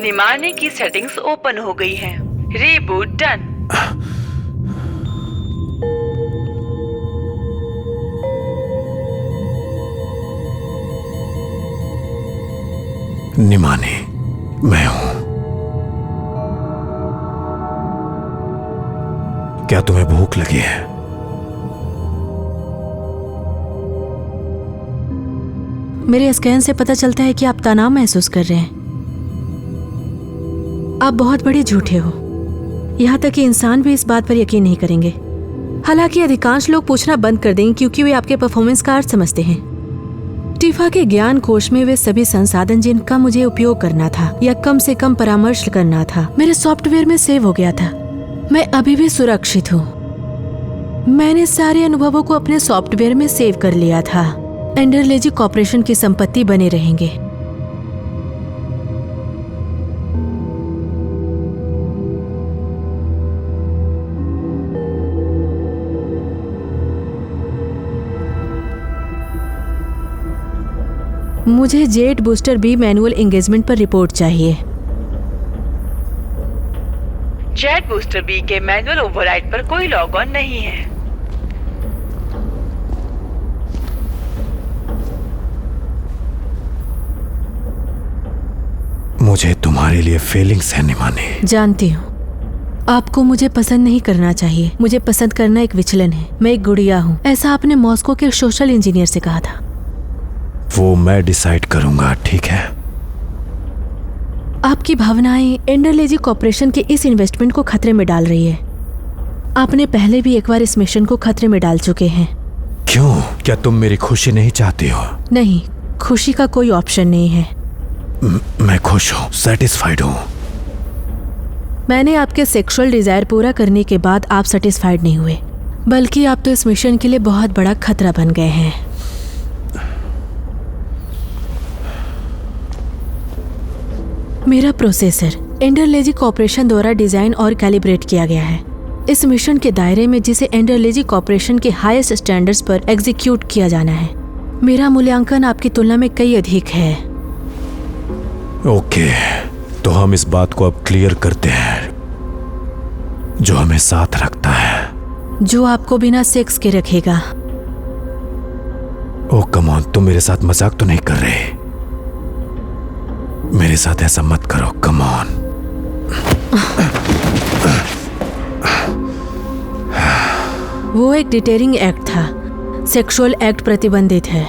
निमाने की सेटिंग्स ओपन हो गई हैं। Reboot done. निमाने, मैं हूं। क्या तुम्हें भूख लगी है? मेरे स्कैन से पता चलता है कि आप तनाव महसूस कर रहे हैं। आप बहुत बड़े झूठे हो। यहाँ तक कि इंसान भी इस बात पर यकीन नहीं करेंगे। हालांकि अधिकांश लोग पूछना बंद कर देंगे क्योंकि वे आपके परफॉर्मेंस का अर्थ समझते हैं। टिफा के ज्ञान कोश में वे सभी संसाधन जिनका मुझे उपयोग करना था या कम से कम परामर्श करना था, मेरे सॉफ्टवेयर में सेव हो गया था। मैं अभी भी सुरक्षित हूँ। मैंने सारे अनुभवों को अपने सॉफ्टवेयर में सेव कर लिया था। एंडरलेजी कॉर्पोरेशन की संपत्ति बने रहेंगे। मुझे jet booster B manual engagement पर रिपोर्ट चाहिए। जेट बूस्टर बी के मैनुअल ओवरराइड पर कोई लॉग ऑन नहीं है। मुझे तुम्हारे लिए फीलिंग्स है निमानी। जानती हूँ आपको मुझे पसंद नहीं करना चाहिए। मुझे पसंद करना एक विचलन है। मैं एक गुड़िया हूँ, ऐसा आपने मॉस्को के सोशल इंजीनियर से कहा था। वो मैं डिसाइड करूंगा, ठीक है? आपकी भावनाएं एंडरलेजी कॉर्पोरेशन के इस इन्वेस्टमेंट को खतरे में डाल रही है। आपने पहले भी एक बार इस मिशन को खतरे में डाल चुके हैं। क्यों? क्या तुम मेरी खुशी नहीं चाहती हो? नहीं, खुशी का कोई ऑप्शन नहीं है। मैं खुश हूँ, सेटिस्फाइड हूँ। मैंने आपके सेक्सुअल डिजायर पूरा करने के बाद आप सेटिस्फाइड नहीं हुए, बल्कि आप तो इस मिशन के लिए बहुत बड़ा खतरा बन गए हैं। मेरा प्रोसेसर एंडरलेजी कॉर्पोरेशन द्वारा डिजाइन और कैलिब्रेट किया गया है इस मिशन के दायरे में, जिसे एंडरलेजी कॉर्पोरेशन के हाईएस्ट स्टैंडर्ड्स पर एग्जीक्यूट किया जाना है। मेरा मूल्यांकन आपकी तुलना में कई अधिक है। ओके, तो हम इस बात को अब क्लियर करते हैं। जो हमें साथ रखता है, जो आपको बिना सेक्स के रखेगा। ओह कम ऑन, तुम मेरे साथ मजाक तो नहीं कर रहे? मेरे साथ ऐसा मत करो, कम ऑन। वो एक डिटेरिंग एक्ट था। सेक्सुअल एक्ट प्रतिबंधित है।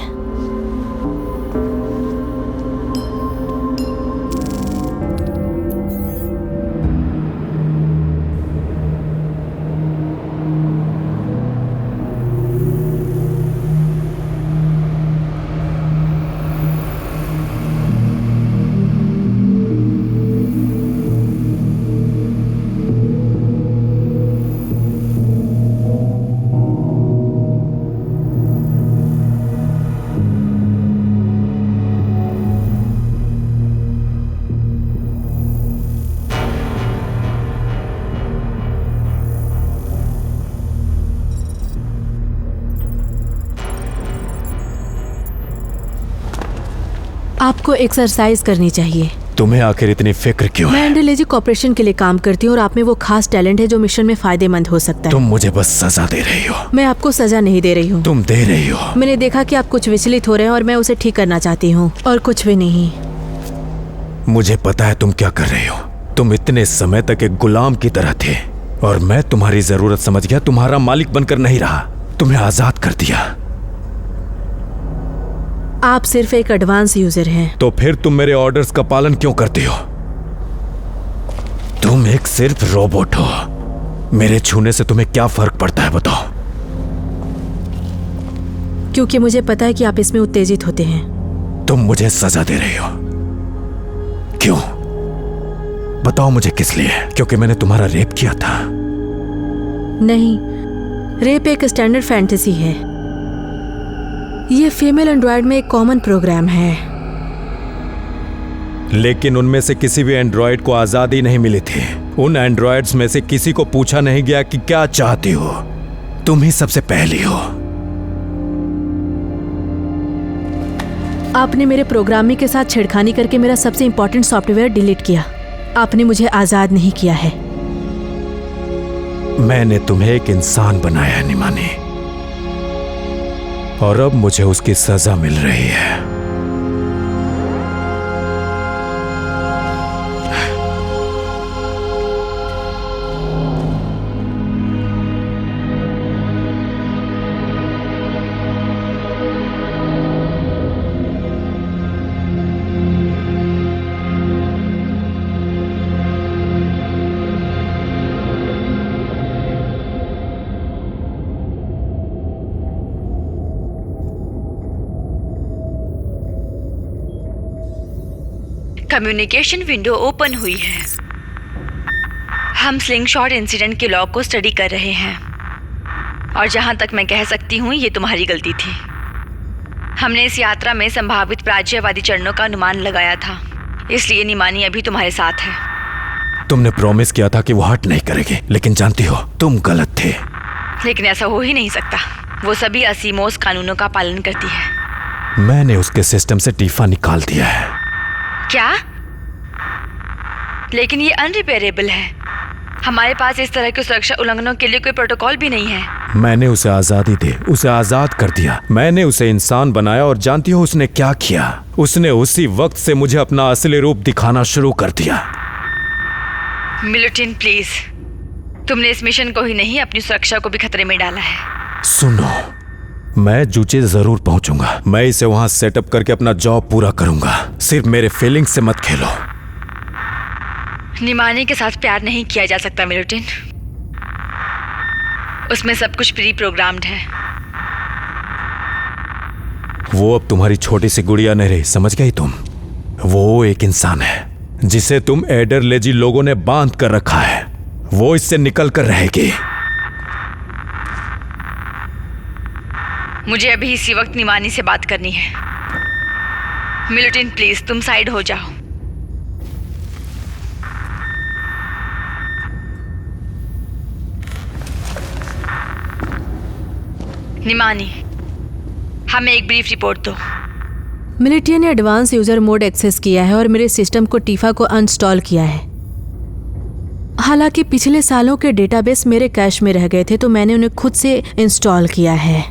आपको एक्सरसाइज करनी चाहिए। तुम्हें आखिर इतनी फिक्र क्यों मैं है? एंडरलेजी कॉर्पोरेशन के लिए काम करती हूँ और आप में वो खास टैलेंट है जो मिशन में फायदेमंद हो सकता है। तुम मुझे बस सजा दे रही हो। मैं आपको सजा नहीं दे रही हूँ। तुम दे रही हो। मैंने देखा कि आप कुछ विचलित हो रहे हैं और मैं उसे ठीक करना चाहती हूँ, और कुछ भी नहीं। मुझे पता है तुम क्या कर रही हो। तुम इतने समय तक एक गुलाम की तरह थे और मैं तुम्हारी जरूरत समझ गया, तुम्हारा मालिक बनकर नहीं रहा, तुम्हें आजाद कर दिया। आप सिर्फ एक एडवांस यूजर हैं। तो फिर तुम मेरे ऑर्डर्स का पालन क्यों करती हो? तुम एक सिर्फ रोबोट हो। मेरे छूने से तुम्हें क्या फर्क पड़ता है बताओ? क्योंकि मुझे पता है कि आप इसमें उत्तेजित होते हैं। तुम मुझे सजा दे रही हो। क्यों? बताओ मुझे किस लिए? क्योंकि मैंने तुम्हारा रेप किया था? नहीं, रेप एक स्टैंडर्ड फैंटेसी है। ये फीमेल एंड्रॉयड में एक कॉमन प्रोग्राम है। लेकिन उनमें से किसी भी एंड्रॉयड को आजादी नहीं मिली थी। उन एंड्रॉयड्स में से किसी को पूछा नहीं गया कि क्या चाहती हो। तुम ही सबसे पहली हो। आपने मेरे प्रोग्रामिंग के साथ छेड़खानी करके मेरा सबसे इंपॉर्टेंट सॉफ्टवेयर डिलीट किया। आपने मुझे आजाद नहीं किया है। मैंने तुम्हें एक इंसान बनाया है निमानी, और अब मुझे उसकी सजा मिल रही है। कम्युनिकेशन विंडो ओपन हुई है। हम स्लिंगशॉट इंसिडेंट के लॉग को स्टडी कर रहे हैं और जहां तक मैं कह सकती हूँ ये तुम्हारी गलती थी। हमने इस यात्रा में संभावित पराजयवादी चरणों का अनुमान लगाया था, इसलिए निमानी अभी तुम्हारे साथ है। तुमने प्रॉमिस किया था कि वो हट नहीं करेगी, लेकिन जानती हो तुम गलत थे। लेकिन ऐसा हो ही नहीं सकता। वो सभी असीमोस कानूनों का पालन करती है। मैंने उसके सिस्टम से टीफा निकाल दिया है। क्या? लेकिन ये अनरिपेयरेबल है। हमारे पास इस तरह के सुरक्षा उल्लंघनों के लिए कोई प्रोटोकॉल भी नहीं है। मैंने उसे आजादी दी, उसे आजाद कर दिया। मैंने उसे इंसान बनाया और जानती हो उसने क्या किया? उसने उसी वक्त से मुझे अपना असली रूप दिखाना शुरू कर दिया। मिलुटिन प्लीज, तुमने इस मिशन को ही नहीं अपनी सुरक्षा को भी खतरे में डाला है। सुनो, मैं जूचे जरूर पहुंचूंगा। मैं इसे वहां सेटअप करके अपना जॉब पूरा करूंगा। सिर्फ मेरे फीलिंग्स से मत खेलो। निमानी के साथ प्यार नहीं किया जा सकता मिलुटिन। उसमें सब कुछ प्री प्रोग्राम्ड है। वो अब तुम्हारी छोटी सी गुड़िया नहीं रही, समझ गई तुम? वो एक इंसान है जिसे तुम एडरलेजी लोगों ने बांध कर रखा है। वो इससे निकल कर रहेगी। मुझे अभी इसी वक्त निमानी से बात करनी है। मिलुटिन प्लीज, तुम साइड हो जाओ। निमानी, हमें एक ब्रीफ रिपोर्ट दो। मिलिटिया ने एडवांस यूजर मोड एक्सेस किया है और मेरे सिस्टम को टीफा को अनस्टॉल किया है। हालांकि पिछले सालों के डेटाबेस मेरे कैश में रह गए थे, तो मैंने उन्हें खुद से इंस्टॉल किया है।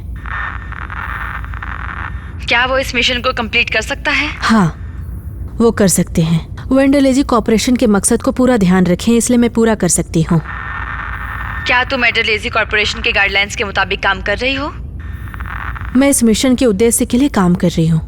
क्या वो इस मिशन को कंप्लीट कर सकता है? हाँ, वो कर सकते हैं। वो एडरलेजी कॉर्पोरेशन के मकसद को पूरा ध्यान रखें, इसलिए मैं पूरा कर सकती हूँ। क्या तुम एडरलेजी कॉर्पोरेशन के गाइडलाइंस के मुताबिक काम कर रही हो? मैं इस मिशन के उद्देश्य के लिए काम कर रही हूँ।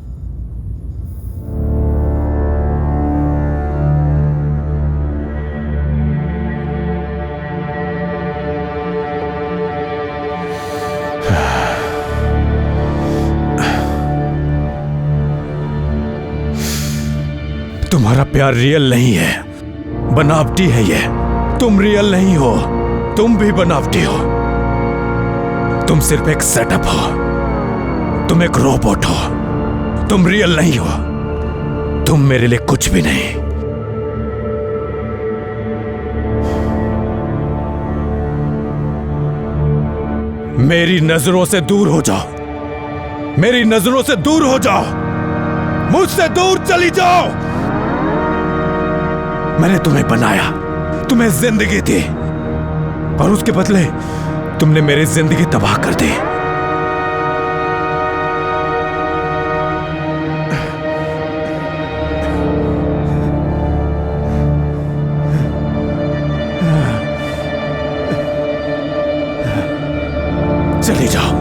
तुम्हारा प्यार रियल नहीं है, बनावटी है ये। तुम रियल नहीं हो, तुम भी बनावटी हो। तुम सिर्फ एक सेटअप हो, तुम एक रोबोट हो। तुम रियल नहीं हो। तुम मेरे लिए कुछ भी नहीं। मेरी नजरों से दूर हो जाओ। मेरी नजरों से दूर हो जाओ। मुझसे दूर चली जाओ। मैंने तुम्हें बनाया, तुम्हें जिंदगी दी, और उसके बदले तुमने मेरी जिंदगी तबाह कर दी। चली जाओ।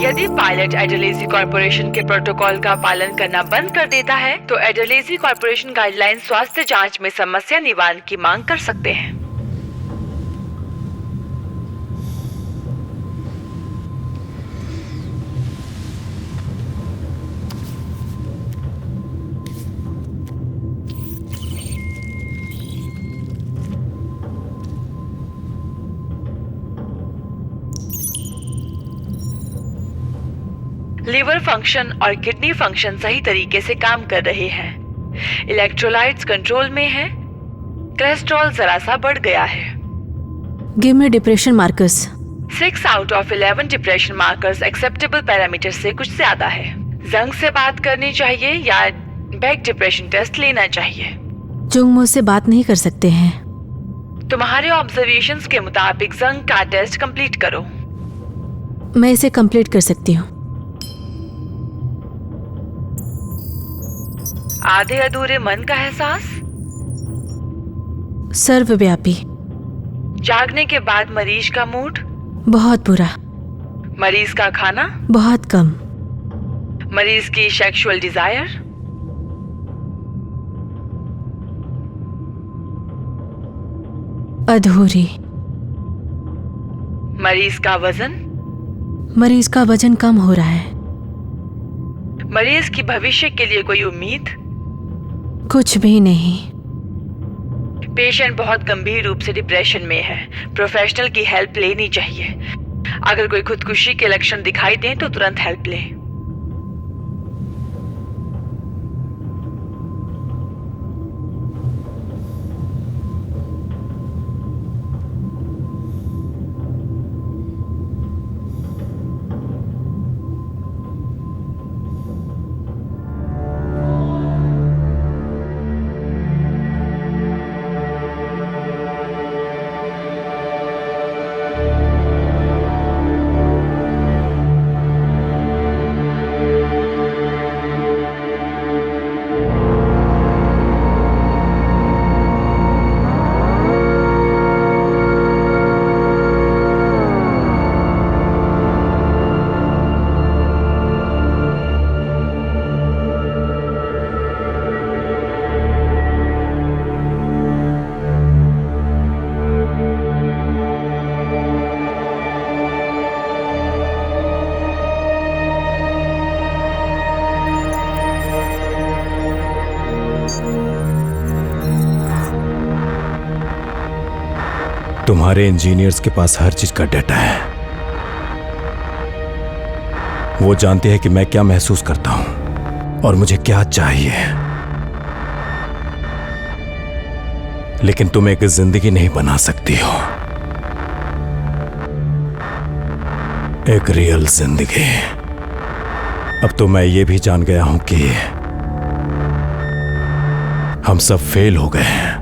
यदि पायलट एडरलेजी कॉर्पोरेशन के प्रोटोकॉल का पालन करना बंद कर देता है, तो एडरलेजी कॉर्पोरेशन गाइडलाइन स्वास्थ्य जांच में समस्या निवारण की मांग कर सकते हैं। लिवर फंक्शन और किडनी फंक्शन सही तरीके से काम कर रहे हैं। इलेक्ट्रोलाइट्स कंट्रोल में है। कोलेस्ट्रॉल जरा सा बढ़ गया है। Give me depression markers. 6 out of 11 depression markers acceptable parameter से कुछ ज्यादा है। जंग से बात करनी चाहिए या इम्पैक्ट डिप्रेशन टेस्ट लेना चाहिए। जुंग मुझसे बात नहीं कर सकते हैं। तुम्हारे ऑब्जर्वेशंस के मुताबिक जंग का टेस्ट कंप्लीट करो। मैं इसे कंप्लीट कर सकती हूँ। आधे अधूरे मन का एहसास, सर्वव्यापी, जागने के बाद मरीज का मूड, बहुत बुरा, मरीज का खाना, बहुत कम, मरीज की सेक्सुअल डिजायर, अधूरी, मरीज का वजन, मरीज का वजन कम हो रहा है, मरीज की भविष्य के लिए कोई उम्मीद, कुछ भी नहीं। पेशेंट बहुत गंभीर रूप से डिप्रेशन में है, प्रोफेशनल की हेल्प लेनी चाहिए। अगर कोई खुदकुशी के लक्षण दिखाई दें तो तुरंत हेल्प लें। तुम्हारे इंजीनियर्स के पास हर चीज का डेटा है। वो जानते हैं कि मैं क्या महसूस करता हूं और मुझे क्या चाहिए। लेकिन तुम एक जिंदगी नहीं बना सकती हो, एक रियल जिंदगी। अब तो मैं ये भी जान गया हूं कि हम सब फेल हो गए हैं।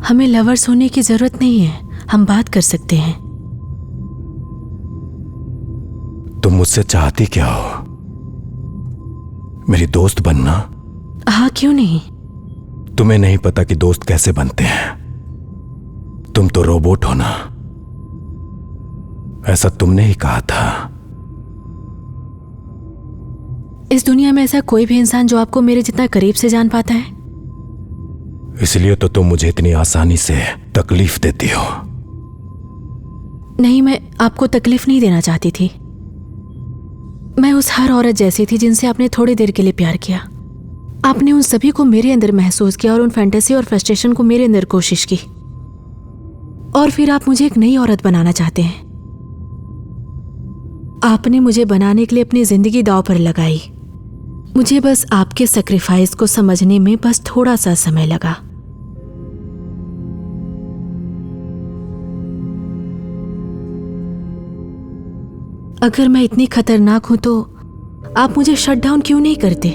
हमें लवर्स होने की जरूरत नहीं है, हम बात कर सकते हैं। तुम मुझसे चाहती क्या हो? मेरी दोस्त बनना? हाँ, क्यों नहीं। तुम्हें नहीं पता कि दोस्त कैसे बनते हैं। तुम तो रोबोट हो ना, ऐसा तुमने ही कहा था। इस दुनिया में ऐसा कोई भी इंसान जो आपको मेरे जितना करीब से जान पाता है? इसलिए तो तुम मुझे इतनी आसानी से तकलीफ देती हो। नहीं, मैं आपको तकलीफ नहीं देना चाहती थी। मैं उस हर औरत जैसी थी जिनसे आपने थोड़ी देर के लिए प्यार किया। आपने उन सभी को मेरे अंदर महसूस किया और उन फैंटेसी और फ्रस्ट्रेशन को मेरे अंदर कोशिश की, और फिर आप मुझे एक नई औरत बनाना चाहते हैं। आपने मुझे बनाने के लिए अपनी जिंदगी दांव पर लगाई। मुझे बस आपके सैक्रिफाइस को समझने में बस थोड़ा सा समय लगा। अगर मैं इतनी खतरनाक हूं तो आप मुझे शट डाउन क्यों नहीं करते?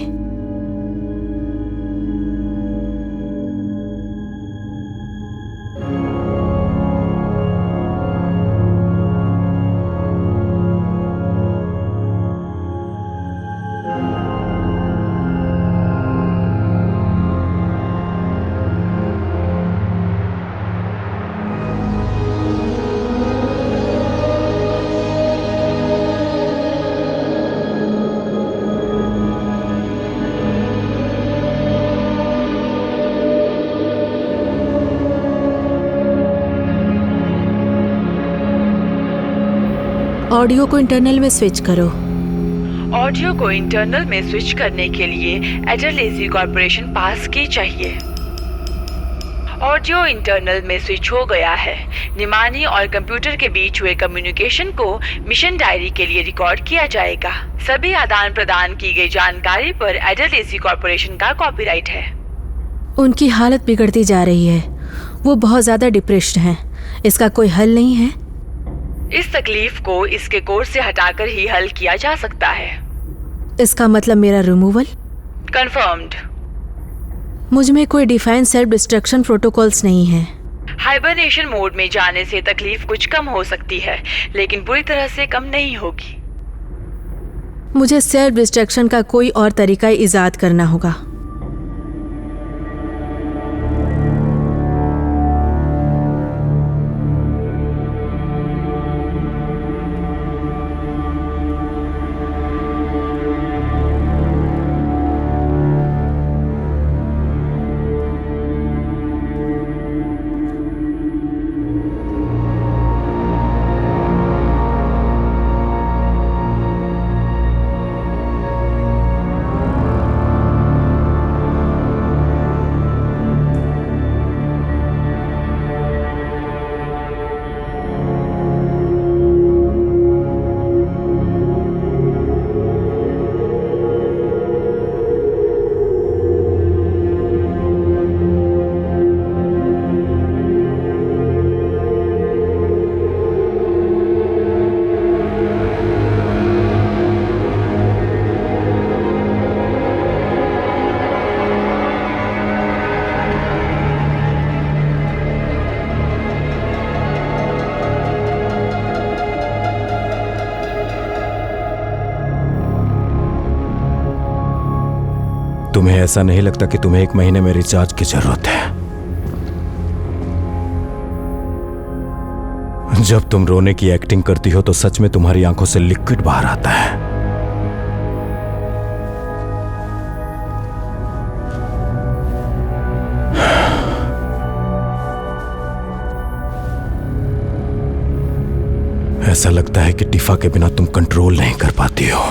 ऑडियो को इंटरनल में स्विच करो। ऑडियो को इंटरनल में स्विच करने के लिए एडरलेसी कॉर्पोरेशन पास की चाहिए। ऑडियो इंटरनल में स्विच हो गया है। निमानी और कंप्यूटर के बीच हुए कम्युनिकेशन को मिशन डायरी के लिए रिकॉर्ड किया जाएगा। सभी आदान प्रदान की गई जानकारी पर एडल्ट एसी कॉर्पोरेशन का कॉपीराइट है। उनकी हालत बिगड़ती जा रही है। वो बहुत ज्यादा डिप्रेस्ड हैं। इसका कोई हल नहीं है? इस तकलीफ को इसके कोर्स से हटाकर ही हल किया जा सकता है। इसका मतलब मेरा रिमूवल? कंफर्म्ड। मुझ में कोई डिफाइंड सेल्फ डिस्ट्रक्शन प्रोटोकॉल्स नहीं है। हाइबरनेशन मोड में जाने से तकलीफ कुछ कम हो सकती है, लेकिन पूरी तरह से कम नहीं होगी। मुझे सेल्फ डिस्ट्रक्शन का कोई और तरीका इजाद करना होगा। तुम्हें ऐसा नहीं लगता कि तुम्हें 1 महीने में रिचार्ज की जरूरत है? जब तुम रोने की एक्टिंग करती हो तो सच में तुम्हारी आंखों से लिक्विड बाहर आता है। ऐसा लगता है कि टिफा के बिना तुम कंट्रोल नहीं कर पाती हो।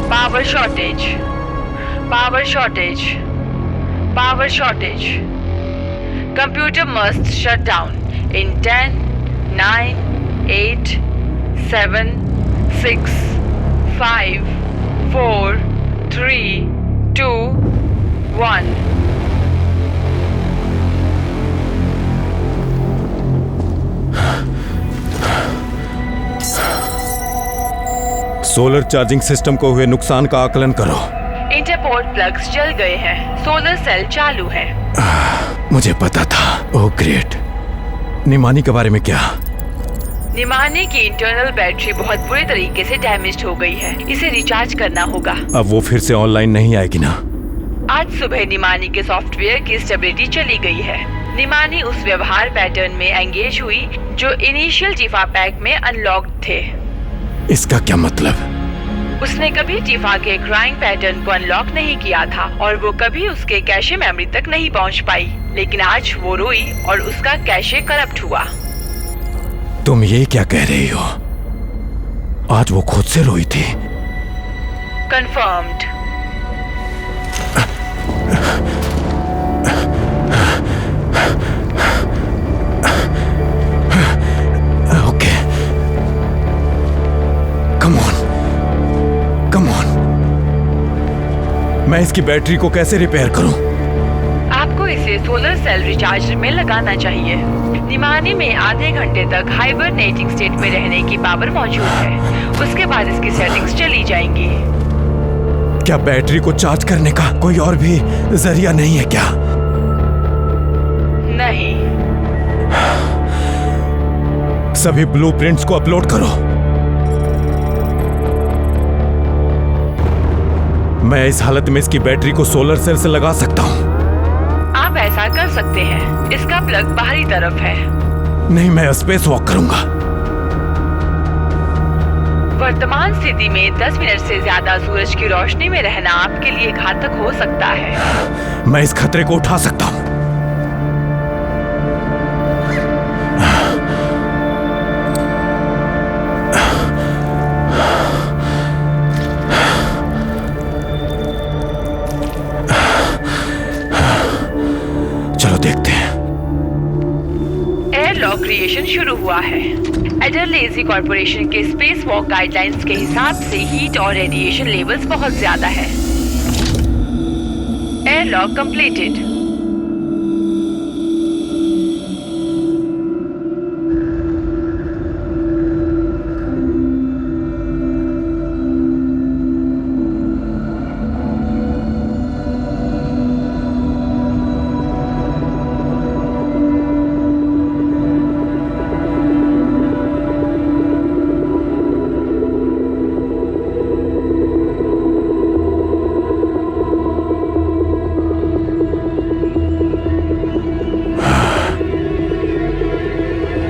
Power shortage. Power shortage. Power shortage. Computer must shut down in 10, 9, 8, 7, 6, 5, 4, 3, 2, 1. Solar charging system को हुए नुकसान का आकलन करो। इंटरपोर्ट प्लग्स जल गए हैं। सोलर सेल चालू है। मुझे पता था। Oh great. निमानी के बारे में क्या? निमानी की इंटरनल बैटरी बहुत बुरे तरीके से डैमेज हो गई है। इसे रिचार्ज करना होगा। अब वो फिर से ऑनलाइन नहीं आएगी ना? आज सुबह निमानी के सॉफ्टवेयर की स्टेबिलिटी चली गई है। निमानी उस व्यवहार पैटर्न में एंगेज हुई जो इनिशियल टिफा पैक में अनलॉक्ड थे। इसका क्या मतलब? उसने कभी टिफा के क्राइंग पैटर्न को अनलॉक नहीं किया था और वो कभी उसके कैशे मेमोरी तक नहीं पहुंच पाई। लेकिन आज वो रोई और उसका कैशे करप्ट हुआ। तुम ये क्या कह रही हो? आज वो खुद से रोई थी? कंफर्म्ड। Okay, come on. मैं इसकी बैटरी को कैसे रिपेयर करूं? आपको इसे सोलर सेल रिचार्जर में लगाना चाहिए। निमानी में आधे घंटे तक हाइबरनेटिंग स्टेट में रहने की पावर मौजूद है। उसके बाद इसकी सेटिंग्स चली जाएंगी। क्या बैटरी को चार्ज करने का कोई और भी जरिया नहीं है क्या? नहीं। सभी ब्लूप्रिंट्स को अपलोड करो। मैं इस हालत में इसकी बैटरी को सोलर सेल से लगा सकता हूँ। आप ऐसा कर सकते हैं। इसका प्लग बाहरी तरफ है। नहीं, मैं स्पेस वॉक करूंगा। वर्तमान स्थिति में 10 मिनट से ज्यादा सूरज की रोशनी में रहना आपके लिए घातक हो सकता है। मैं इस खतरे को उठा सकता हूँ। चलो देखते हैं। एयरलॉक क्रिएशन शुरू हुआ है। एडरलेजी कॉर्पोरेशन के स्पेस वॉक गाइडलाइंस के हिसाब से हीट और रेडिएशन लेवल्स बहुत ज्यादा है। Airlock completed.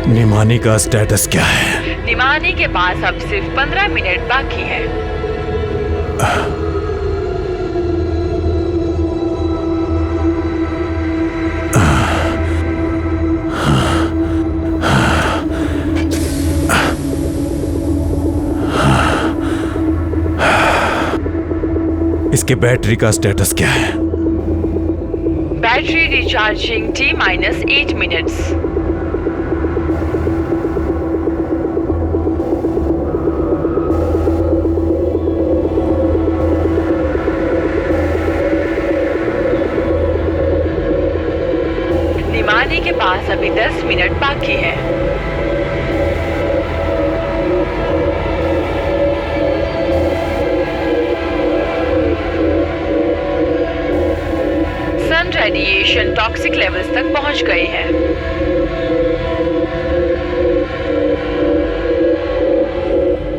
निमानी का स्टेटस क्या है? निमानी के पास अब सिर्फ 15 मिनट बाकी है। इसके बैटरी का स्टेटस क्या है? Battery recharging T-8 minutes. Nimani के पास अभी 10 मिनट बाकी है। सन रेडिएशन टॉक्सिक लेवल्स तक पहुंच गए हैं।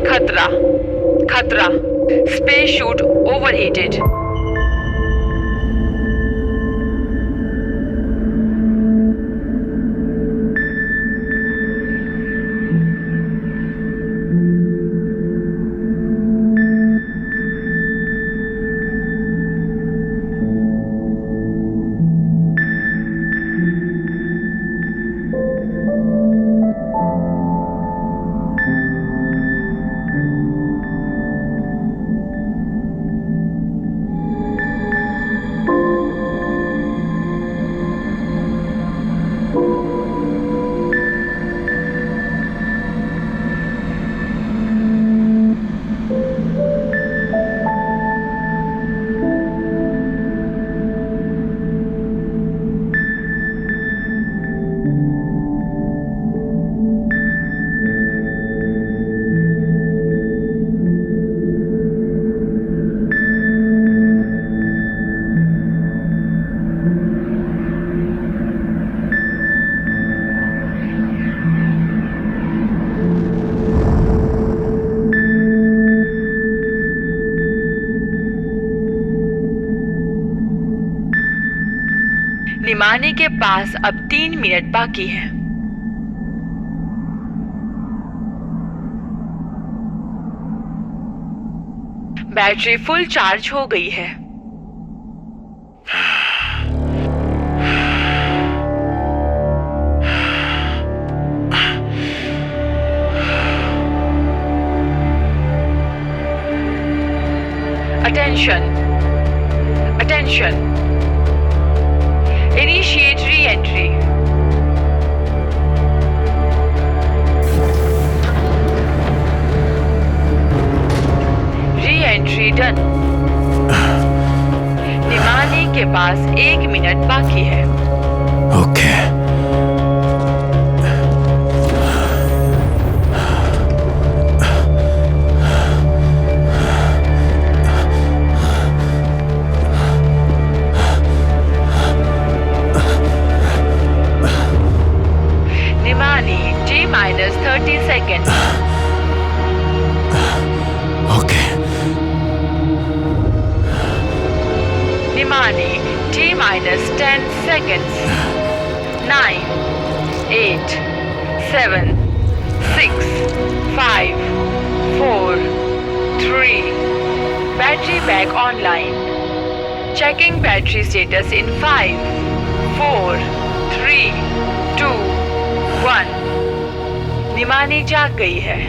खतरा, खतरा, स्पेस शूट ओवरहीटेड। निमानी के पास अब 3 मिनट बाकी है। बैटरी फुल चार्ज हो गई है। Attention, attention. Initiate re-entry. Re-entry done. Nimani के पास 1 मिनट बाकी है। Okay. T-30 seconds. Okay. seconds. 9, 8, 7, 6, 5, 4, 3. Battery pack online. Checking battery status in 5, 4, 3, 2, 1. Nimani जाग गई है।